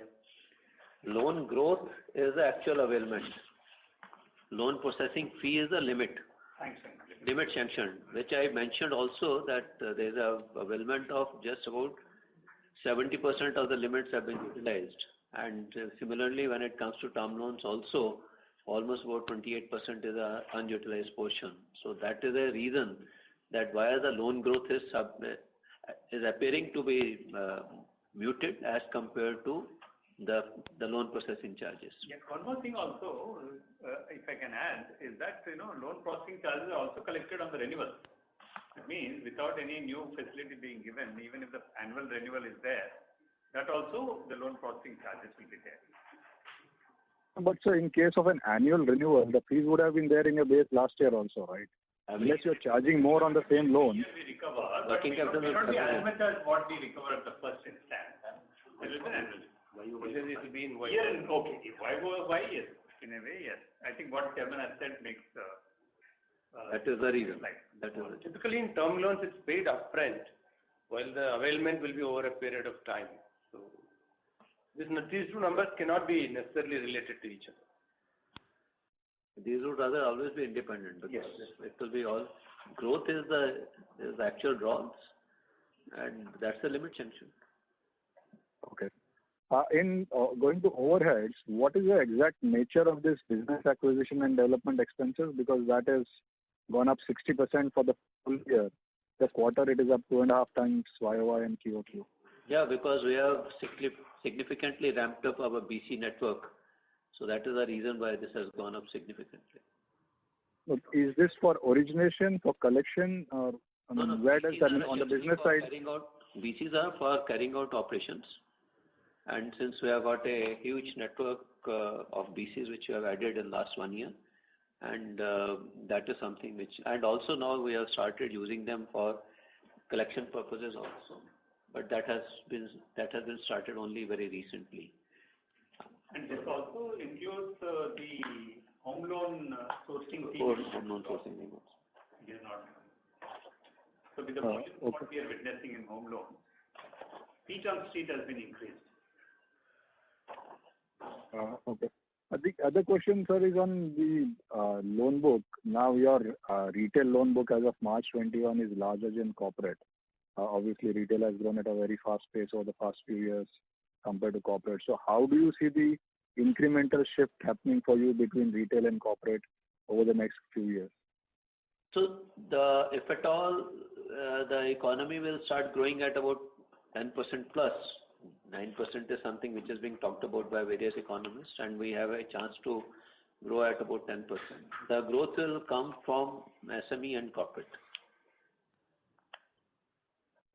loan growth is the actual availment. Loan processing fee is the limit. Limit sanction, which I mentioned also that there is a availment of just about 70% of the limits have been utilized. And similarly, when it comes to term loans also, almost about 28% is a unutilized portion. So that is a reason that why the loan growth is appearing to be muted as compared to the loan processing charges. Yeah, one more thing also, if I can add, is that loan processing charges are also collected on the renewal. It means without any new facility being given, even if the annual renewal is there, that also the loan processing charges will be there. But sir, in case of an annual renewal, the fees would have been there in your base last year also, right? Unless you're charging more on the same loan. We recover, but it may not be as much as what we recover at the first instance. It will be annually. It will be in okay. Why yes? In a way, yes. I think what Chairman has said makes. That is the reason. Typically, in term loans, it's paid upfront, while the availment will be over a period of time. So, these two numbers cannot be necessarily related to each other. These would rather always be independent because it will be all growth is the actual draws, and that's the limit sanction. Okay. In going to overheads, what is the exact nature of this business acquisition and development expenses? Because that has gone up 60% for the full year. This quarter it is up 2.5 times YOY and QOQ. Yeah, because we have significantly ramped up our BC network. So that is the reason why this has gone up significantly. But is this for origination, for collection, or where does that on the business side? BCs are for carrying out operations. And since we have got a huge network of BCs which we have added in last 1 year, and that is something which, and also now we have started using them for collection purposes also. But that has been started only very recently. And this also includes the home loan sourcing team. Home loan sourcing team. It is not. So with the volume what we are witnessing in home loans, feet on street has been increased. Okay. The other question, sir, is on the loan book. Now your retail loan book as of March 21 is larger than corporate. Obviously, retail has grown at a very fast pace over the past few years compared to corporate. So how do you see the incremental shift happening for you between retail and corporate over the next few years? So if at all the economy will start growing at about 10% plus, 9% is something which is being talked about by various economists, and we have a chance to grow at about 10%. The growth will come from SME and corporate.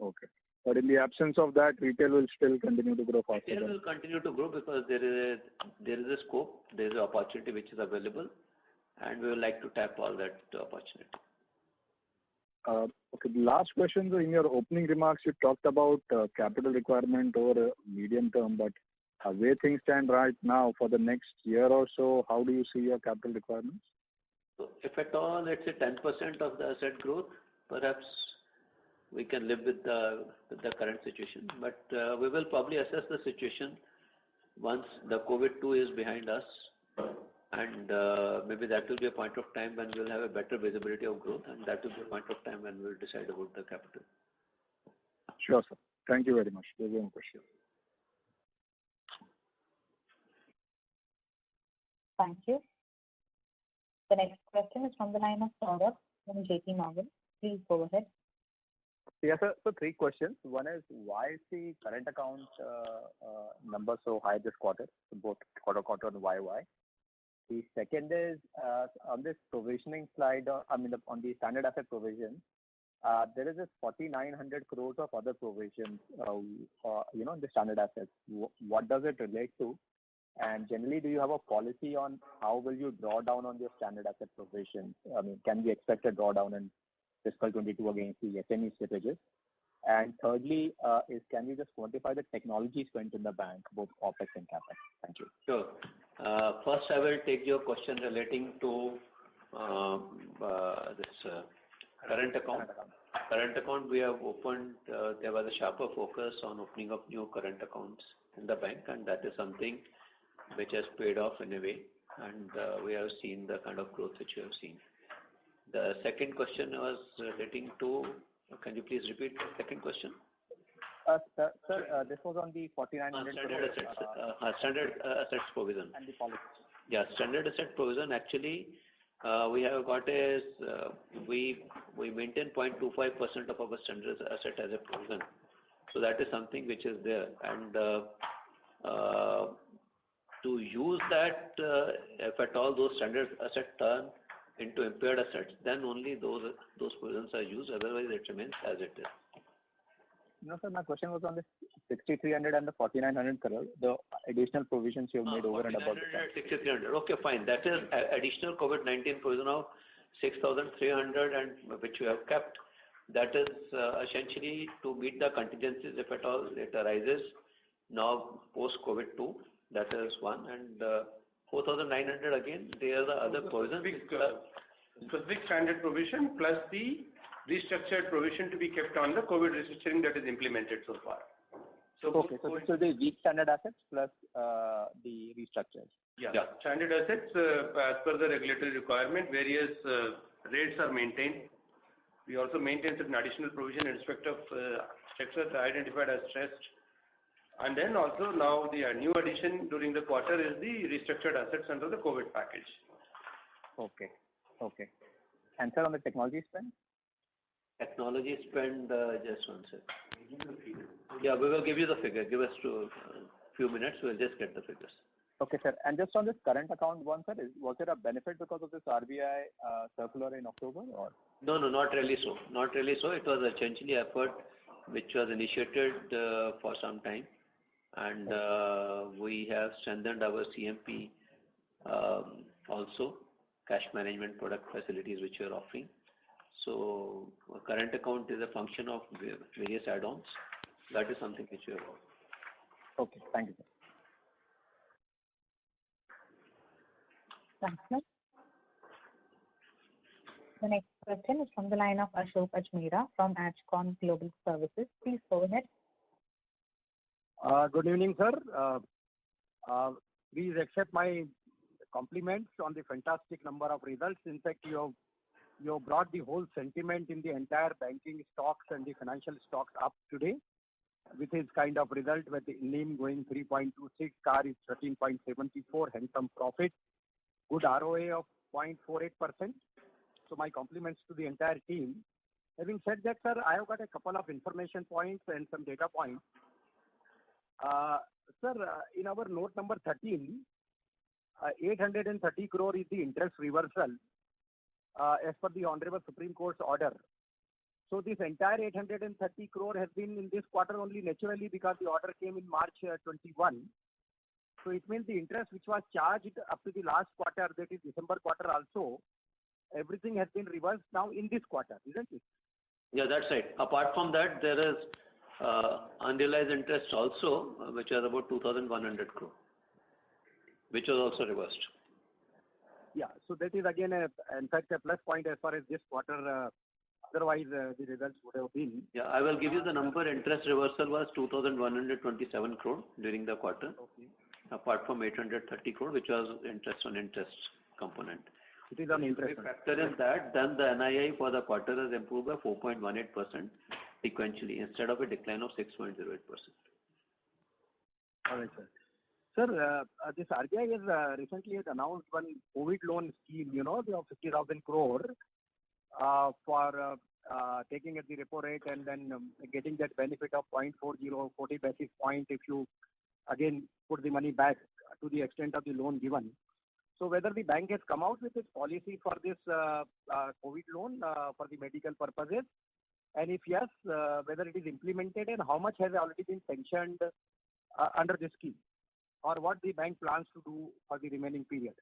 Okay. But in the absence of that, retail will still continue to grow faster. Retail will continue to grow because there is a scope, there is an opportunity which is available, and we would like to tap all that opportunity. Okay. The last question, in your opening remarks, you talked about capital requirement over a medium term, but where things stand right now for the next year or so, how do you see your capital requirements? So if at all, let's say 10% of the asset growth, perhaps we can live with the current situation. But we will probably assess the situation once the COVID-2 is behind us, and maybe that will be a point of time when we'll have a better visibility of growth, and that will be a point of time when we'll decide about the capital. Sure, sir. Thank you very much. Those are my questions. Thank you. The next question is from the line of Saurabh from JP Morgan. Please go ahead. Yes, sir. So 3 questions. One is, why is the current account number so high this quarter, both quarter and YY? The second is, on this provisioning slide, on the standard asset provision, there is this 4,900 crores of other provisions, in the standard assets. What does it relate to? And generally, do you have a policy on how will you draw down on your standard asset provisions? Can we expect a drawdown in fiscal 22 against the SME slippages? And thirdly, can you just quantify the technology spent in the bank, both OPEX and CAPEX? Thank you. Sure. First, I will take your question relating to this current account. Current account, we have opened, there was a sharper focus on opening up new current accounts in the bank, and that is something which has paid off in a way, and we have seen the kind of growth which you have seen. The second question was relating to, can you please repeat the second question? Sir, this was on the 4,900 standard assets, standard assets provision. And the policy. Yeah, standard asset provision, actually, we have got we maintain 0.25% of our standard asset as a provision. So that is something which is there. And to use that, if at all those standard assets turn into impaired assets, then only those provisions are used, otherwise it remains as it is. No, sir, my question was on the 6,300 and the 4,900 crore, the additional provisions you have made over and above the 6,300. Okay, fine. That is additional COVID-19 provision of 6,300 and which we have kept. That is essentially to meet the contingencies if at all it arises now post-COVID-2. That is one. And 4,900 again, they are the other provisions. Specific standard provision plus the restructured provision to be kept on the COVID restructuring that is implemented so far. So, okay, so the weak standard assets plus the restructures. Yeah. Standard assets, as per the regulatory requirement, various rates are maintained. We also maintain certain additional provision in respect of sectors identified as stressed. And then also now the new addition during the quarter is the restructured assets under the COVID package. Okay. And sir, on the technology spend? Technology spend, just one second. Yeah, we will give you the figure. Give us a few minutes, we'll just get the figures. Okay, sir. And just on this current account one, sir, was there a benefit because of this RBI circular in October? Or? No, not really so. Not really so. It was essentially effort which was initiated for some time. And we have strengthened our CMP also, cash management product facilities which we are offering. So current account is a function of various add-ons. That is something which we are offering. Okay, thank you, sir. Thanks, sir. The next question is from the line of Ashok Ajmera from Ajcon Global Services. Please go ahead. Good evening, sir. Please accept my compliments on the fantastic number of results. In fact, you have brought the whole sentiment in the entire banking stocks and the financial stocks up today with his kind of result with the NIM going 3.26, CAR is 13.74, handsome profit, good ROA of 0.48%. So my compliments to the entire team. Having said that, sir, I have got a couple of information points and some data points. Sir, in our note number 13, 830 crore is the interest reversal as per the Honorable Supreme Court's order. So this entire 830 crore has been in this quarter only naturally because the order came in March 21. So it means the interest which was charged up to the last quarter, that is December quarter also, everything has been reversed now in this quarter, isn't it? Yeah, that's right. Apart from that, there is unrealized interest also, which is about 2,100 crore, which was also reversed. Yeah, so that is again, in fact, a plus point as far as this quarter. Otherwise, the results would have been. Yeah, I will give you the number. Interest reversal was 2,127 crore during the quarter. Okay. Apart from 830 crore, which was interest on interest component. It is on interest. If we factor in that, then the NII for the quarter has improved by 4.18% sequentially instead of a decline of 6.08%. All right, sir. Sir, this RBI has recently announced one COVID loan scheme, of 50,000 crore for taking at the repo rate and then getting that benefit of 0.40, 40 basis point if you again put the money back to the extent of the loan given. So whether the bank has come out with its policy for this COVID loan for the medical purposes, and if yes, whether it is implemented and how much has already been sanctioned under this scheme, or what the bank plans to do for the remaining period.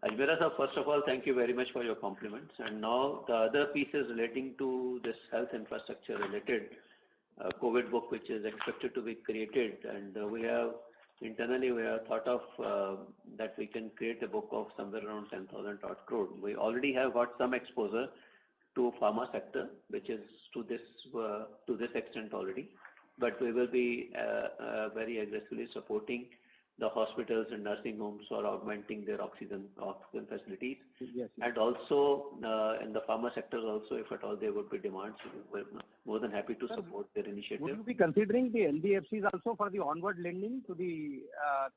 Ajmera sir, first of all, thank you very much for your compliments. And now the other pieces relating to this health infrastructure related COVID book, which is expected to be created, and internally we have thought of that we can create a book of somewhere around 10,000 crore. We already have got some exposure to pharma sector, which is to this extent already. But we will be very aggressively supporting the hospitals and nursing homes for augmenting their oxygen facilities. Yes. And also in the pharma sector also, if at all there would be demands, we're more than happy to support their initiative. Would you be considering the NBFCs also for the onward lending to the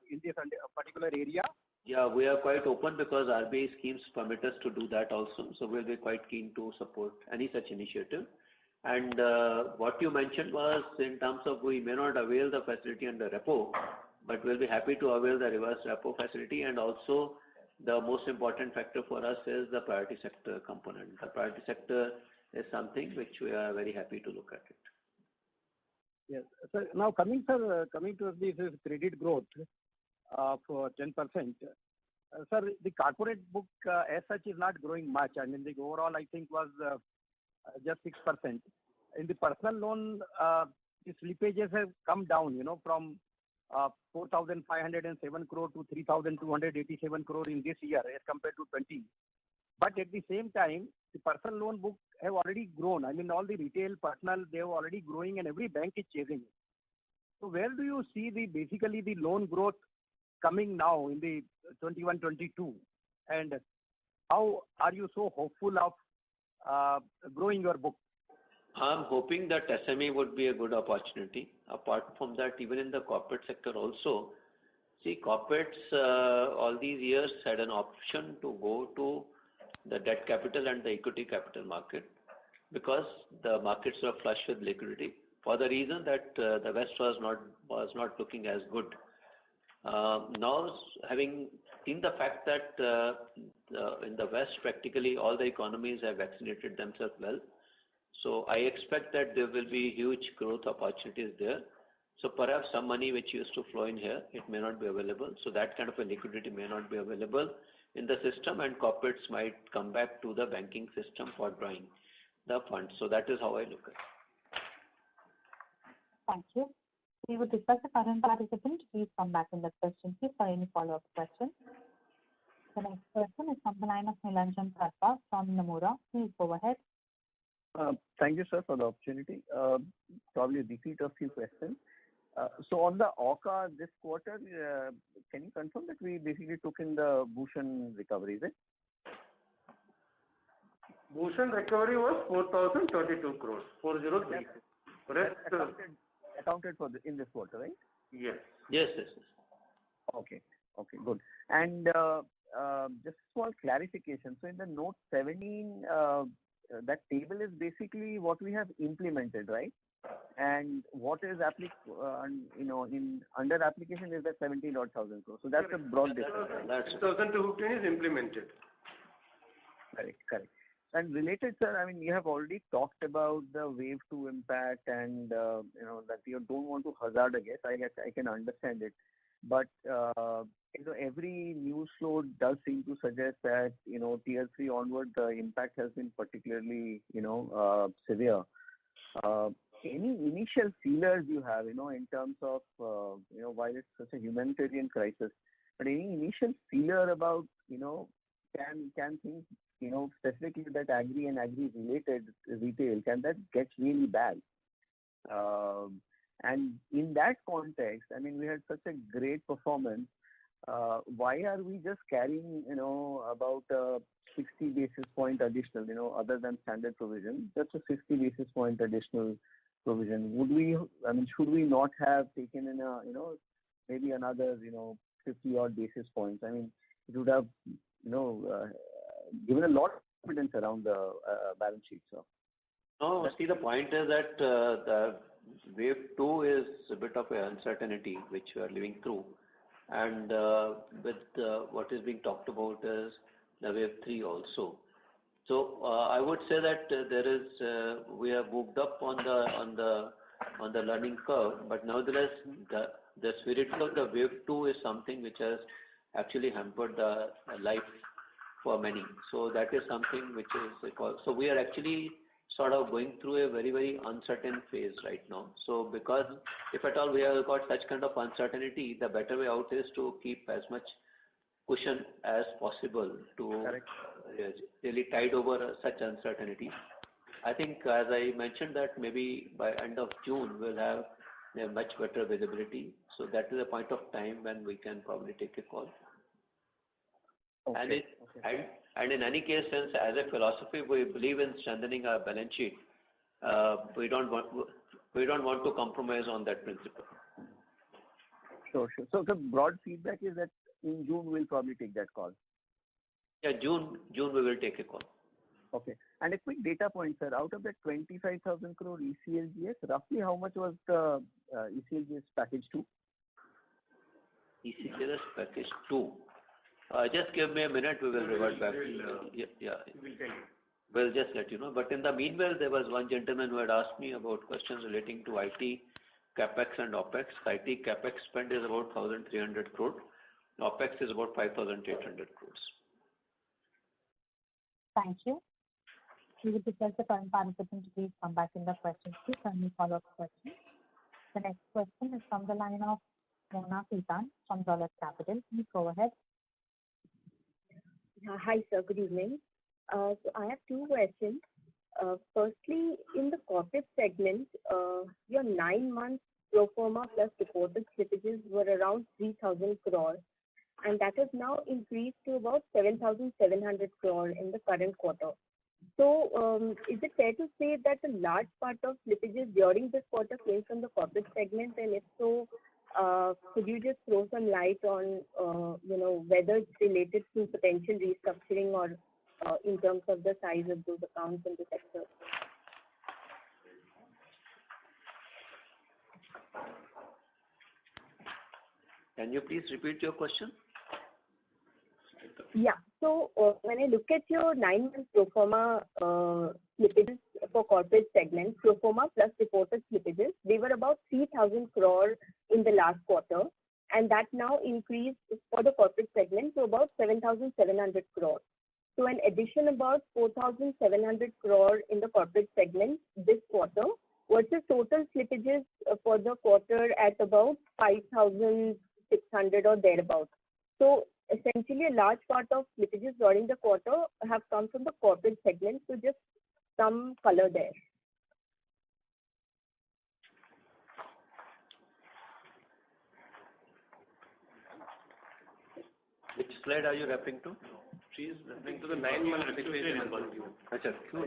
in this particular area? Yeah, we are quite open because RBI schemes permit us to do that also. So we'll be quite keen to support any such initiative. And what you mentioned was in terms of we may not avail the facility under repo, but we'll be happy to avail the reverse repo facility. And also the most important factor for us is the priority sector component. The priority sector is something which we are very happy to look at it. Yes. So now coming to this credit growth of 10%. Sir, the corporate book as such is not growing much. I mean, the overall I think was just 6%. In the personal loan, the slippages have come down, from 4,507 crore to 3,287 crore in this year as compared to 20. But at the same time, the personal loan book have already grown. I mean, all the retail personal, they have already growing and every bank is chasing it. So where do you see basically the loan growth coming now in the 21-22? And how are you so hopeful of growing your book? I'm hoping that SME would be a good opportunity. Apart from that, even in the corporate sector also, see, corporates all these years had an option to go to the debt capital and the equity capital market because the markets were flush with liquidity for the reason that the West was not looking as good. Now, having seen the fact that in the West practically all the economies have vaccinated themselves well, so I expect that there will be huge growth opportunities there. So perhaps some money which used to flow in here, it may not be available. So that kind of a liquidity may not be available in the system, and corporates might come back to the banking system for drawing the funds. So that is how I look at it. Thank you. We would request the current participant to please come back in the question queue for any follow-up questions. The next person is from the line of Nilanjan Karfa from Nomura. Please go ahead. Thank you, sir, for the opportunity. Probably a repeat of few questions. So on the AUCA this quarter, can you confirm that we basically took in the Bhushan recovery, is it? Bhushan recovery was 4,032 crores, 403. Correct? Accounted for in this quarter, right? Yes. Yes. Okay, good. And just small clarification. So in the note 17, that table is basically what we have implemented, right? And what is under application is that 17,000 crores. So that's a broad difference. That's 2,215 is implemented. Correct. And related, sir, I mean, you have already talked about the wave 2 impact and, that you don't want to hazard a guess. I guess I can understand it. But, every news flow does seem to suggest that, tier 3 onward, the impact has been particularly, severe. Any initial feelers you have, in terms of, while it's such a humanitarian crisis, but any initial feeler about, can things, specifically that agri and agri-related retail, can that get really bad? And in that context, I mean, we had such a great performance. Why are we just carrying, about 60 basis point additional, other than standard provision, just a 60 basis point additional provision? Should we not have taken in maybe another, 50 odd basis points? I mean, it would have, given a lot of confidence around the balance sheet, so. No, see, the point is that the wave 2 is a bit of an uncertainty which we are living through. And with what is being talked about is the wave 3 also. So I would say that we have moved up on the learning curve, but nevertheless the spirit of the wave 2 is something which has actually hampered the life for many. So that is something which is so we are actually sort of going through a very, very uncertain phase right now. So because if at all we have got such kind of uncertainty, the better way out is to keep as much cushion as possible to really tide over such uncertainty. I think, as I mentioned, that maybe by end of June we'll have a much better visibility. So that is a point of time when we can probably take a call. Okay. And in any case, since as a philosophy we believe in strengthening our balance sheet, we don't want to compromise on that principle. Sure. So the broad feedback is that in June we'll probably take that call. Yeah, June we will take a call. Okay. And a quick data point, sir. Out of that 25,000 crore ECLGS, roughly how much was the ECLGS package 2? ECLGS package 2. Just give me a minute, we will revert back to you. Yeah. We'll just let you know. But in the meanwhile, there was one gentleman who had asked me about questions relating to IT, CapEx and OpEx. IT CapEx spend is about 1,300 crore. OpEx is about 5,800 crores. Thank you. We would request the current participant to please come back in the question queue for any follow-up questions. The next question is from the line of Mona Khetan from Dolat Capital. Please go ahead. Hi, sir. Good evening. So I have two questions. Firstly, in the corporate segment, your 9 months pro forma plus reported slippages were around 3,000 crore, and that has now increased to about 7,700 crore in the current quarter. So, is it fair to say that a large part of slippages during this quarter came from the corporate segment, and if so, could you just throw some light on, whether it's related to potential restructuring or in terms of the size of those accounts in the sector? Can you please repeat your question? Yeah. So when I look at your 9 months pro forma slippages for corporate segment, pro forma plus reported slippages, they were about 3,000 crore in the last quarter, and that now increased for the corporate segment to about 7,700 crore. So an addition about 4,700 crore in the corporate segment this quarter versus total slippages for the quarter at about 5,600 or thereabouts. So essentially, a large part of slippages during the quarter have come from the corporate segment, so just some color there. Which slide are you referring to? She is referring to the 9 months slippage.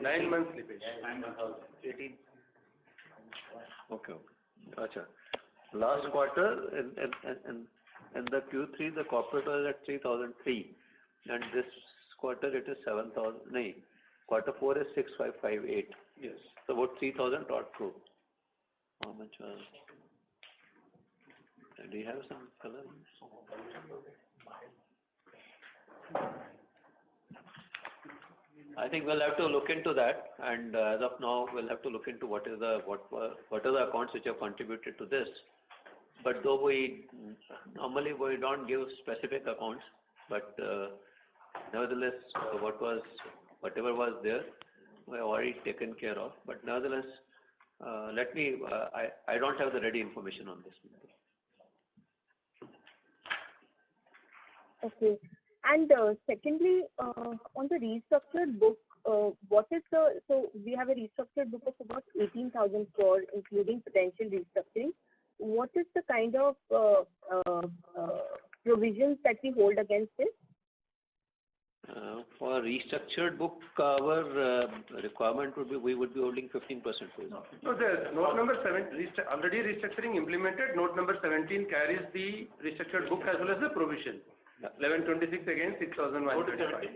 9 months slippage. 18. Okay. Achha. Last quarter, in the Q3, the corporate was at 3,003, and this quarter it is 7,009. Quarter 4 is 6,558. Yes. So about 3,000 odd crore. How much was? Do you have some color? I think we'll have to look into that, and as of now, we'll have to look into what are the accounts which have contributed to this. But though normally we don't give specific accounts, but nevertheless, whatever was there, we have already taken care of. But nevertheless, I don't have the ready information on this. Okay. And secondly, on the restructured book, so we have a restructured book of about 18,000 crore, including potential restructuring. What is the kind of provisions that we hold against this? For restructured book, our requirement would be, we would be holding 15% provision. No, the note number 7, already restructuring implemented, note number 17 carries the restructured book as well as the provision. 1126 against 6,125.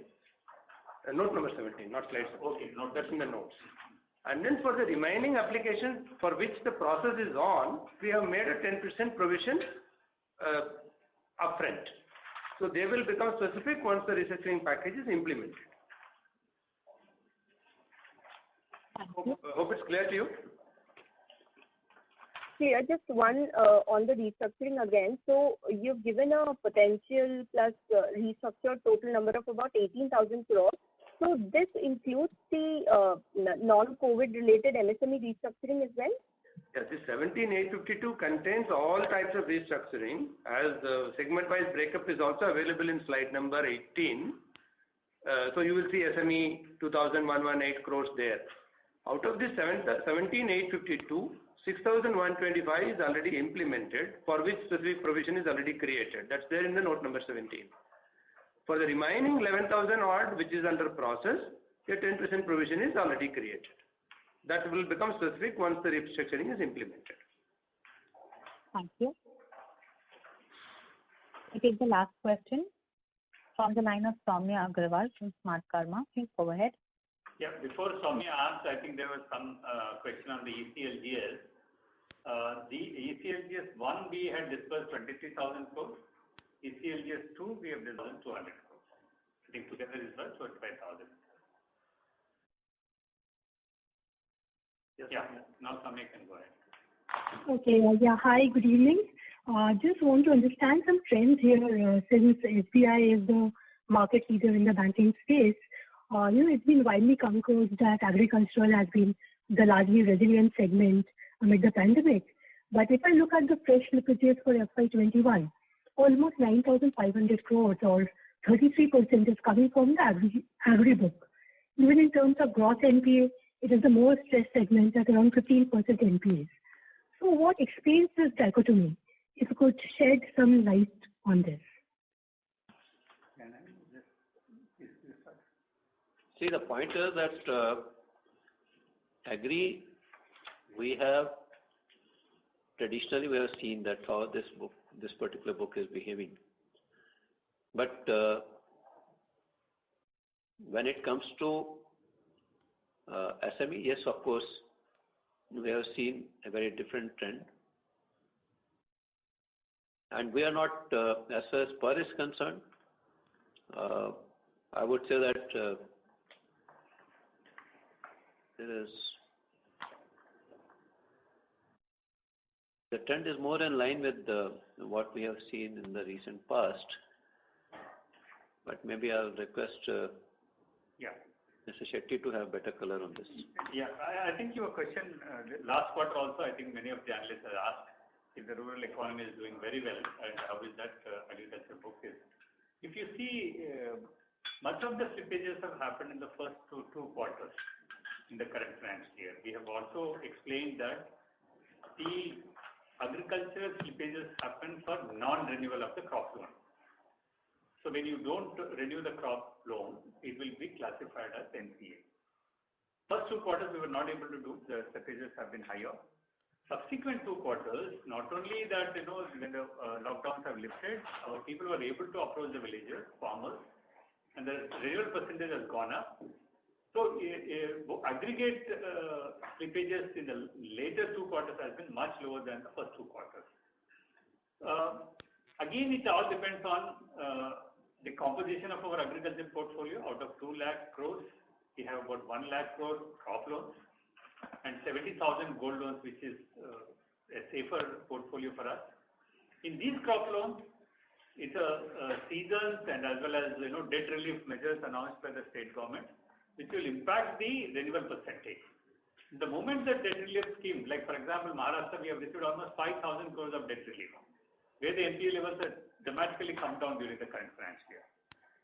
Note number 17, not slide 17. Okay, note, that's in the notes. And then for the remaining applications for which the process is on, we have made a 10% provision upfront. So they will become specific once the restructuring package is implemented. Hope it's clear to you. Clear. Just one on the restructuring again. So you've given a potential plus restructured total number of about 18,000 crores. So this includes the non-COVID related MSME restructuring as well? Yes, this 17,852 contains all types of restructuring, as the segment-wise breakup is also available in slide number 18. So you will see SME 2,118 crores there. Out of this 17,852, 6,125 is already implemented, for which specific provision is already created. That's there in the note number 17. For the remaining 11,000 odd, which is under process, a 10% provision is already created. That will become specific once the restructuring is implemented. Thank you. I take the last question from the line of Soumya Agarwal from Smart Karma. Please go ahead. Yeah, before Soumya asked, I think there was some question on the ECLGS. The ECLGS 1, we had disbursed 23,000 crores. ECLGS 2, we have disbursed 200 crores. I think together is about 25,000. Yeah, now Soumya can go ahead. Okay, yeah, hi, good evening. Just want to understand some trends here since SBI is the market leader in the banking space. It's been widely concluded that agricultural has been the largely resilient segment amid the pandemic. But if I look at the fresh slippages for FY21, almost 9,500 crores or 33% is coming from the agri book. Even in terms of gross NPA, it is the most stressed segment at around 15% NPAs. So what explains this dichotomy? If you could shed some light on this. See, the point is that agri, traditionally we have seen that how this particular book is behaving. But when it comes to SME, yes, of course, we have seen a very different trend. And we are not, as far as PER is concerned, I would say that the trend is more in line with what we have seen in the recent past. But maybe I'll request Mr. Shetty to have better color on this. Yeah, I think your question, last quarter also, I think many of the analysts have asked if the rural economy is doing very well and how is that agriculture book is. If you see, much of the slippages have happened in the first two quarters in the current financial year. We have also explained that the agricultural slippages happen for non-renewal of the crop loan. So when you don't renew the crop loan, it will be classified as NPA. First 2 quarters we were not able to do, the slippages have been higher. Subsequent 2 quarters, not only that, when the lockdowns have lifted, our people were able to approach the villagers, farmers, and the renewal percentage has gone up. So aggregate slippages in the later 2 quarters has been much lower than the first 2 quarters. Again, it all depends on the composition of our agriculture portfolio. Out of 2 lakh crores, we have about 1 lakh crore crop loans and 70,000 gold loans, which is a safer portfolio for us. In these crop loans, it's a seasons and as well as debt relief measures announced by the state government, which will impact the renewal percentage. The moment the debt relief scheme, like for example Maharashtra, we have received almost 5,000 crores of debt relief, where the NPA levels have dramatically come down during the current financial year.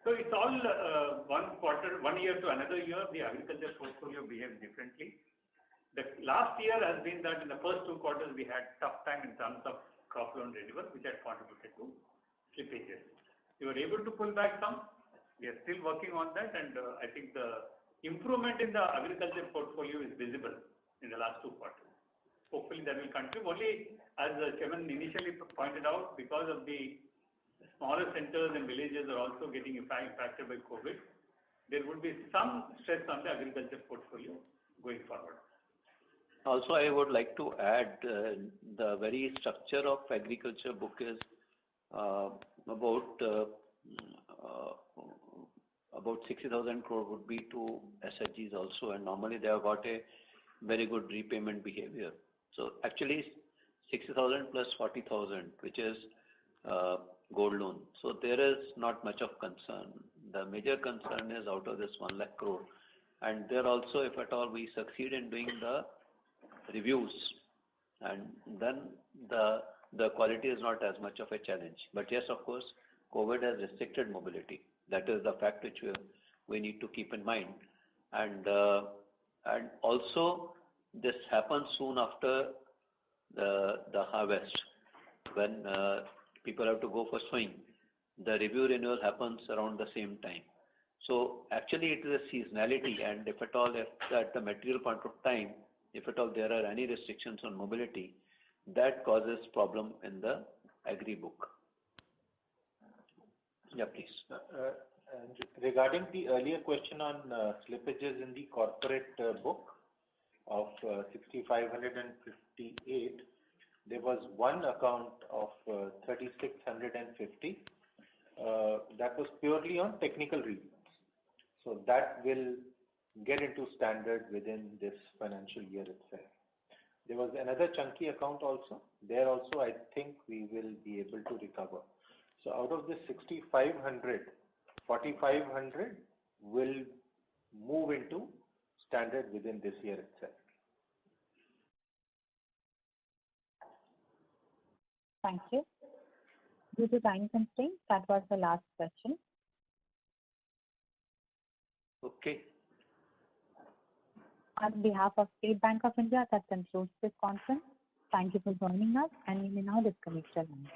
So it's all 1 year to another year, the agriculture portfolio behaves differently. The last year has been that in the first 2 quarters we had tough time in terms of crop loan renewal, which had contributed to slippages. We were able to pull back some. We are still working on that, and I think the improvement in the agriculture portfolio is visible in the last 2 quarters. Hopefully that will continue. Only as the chairman initially pointed out, because of the smaller centers and villages are also getting impacted by COVID, there would be some stress on the agriculture portfolio going forward. Also, I would like to add the very structure of agriculture book is about 60,000 crore would be to SHGs also, and normally they have got a very good repayment behavior. So actually 60,000 plus 40,000, which is gold loan. So there is not much of concern. The major concern is out of this 1 lakh crore, and there also, if at all we succeed in doing the reviews, and then the quality is not as much of a challenge. But yes, of course, COVID has restricted mobility. That is the fact which we need to keep in mind. And also this happens soon after the harvest, when people have to go for sowing. The review renewal happens around the same time. So actually it is a seasonality, and if at all, if at the material point of time, if at all there are any restrictions on mobility, that causes problem in the agri book. Yeah, please. Regarding the earlier question on slippages in the corporate book of 6,558, there was one account of 3,650. That was purely on technical reasons. So that will get into standard within this financial year itself. There was another chunky account also. There also I think we will be able to recover. So out of the 6,500, 4,500 will move into standard within this year itself. Thank you. Due to time constraints, that was the last question. Okay. On behalf of State Bank of India, that concludes this conference. Thank you for joining us, and you may now disconnect your line.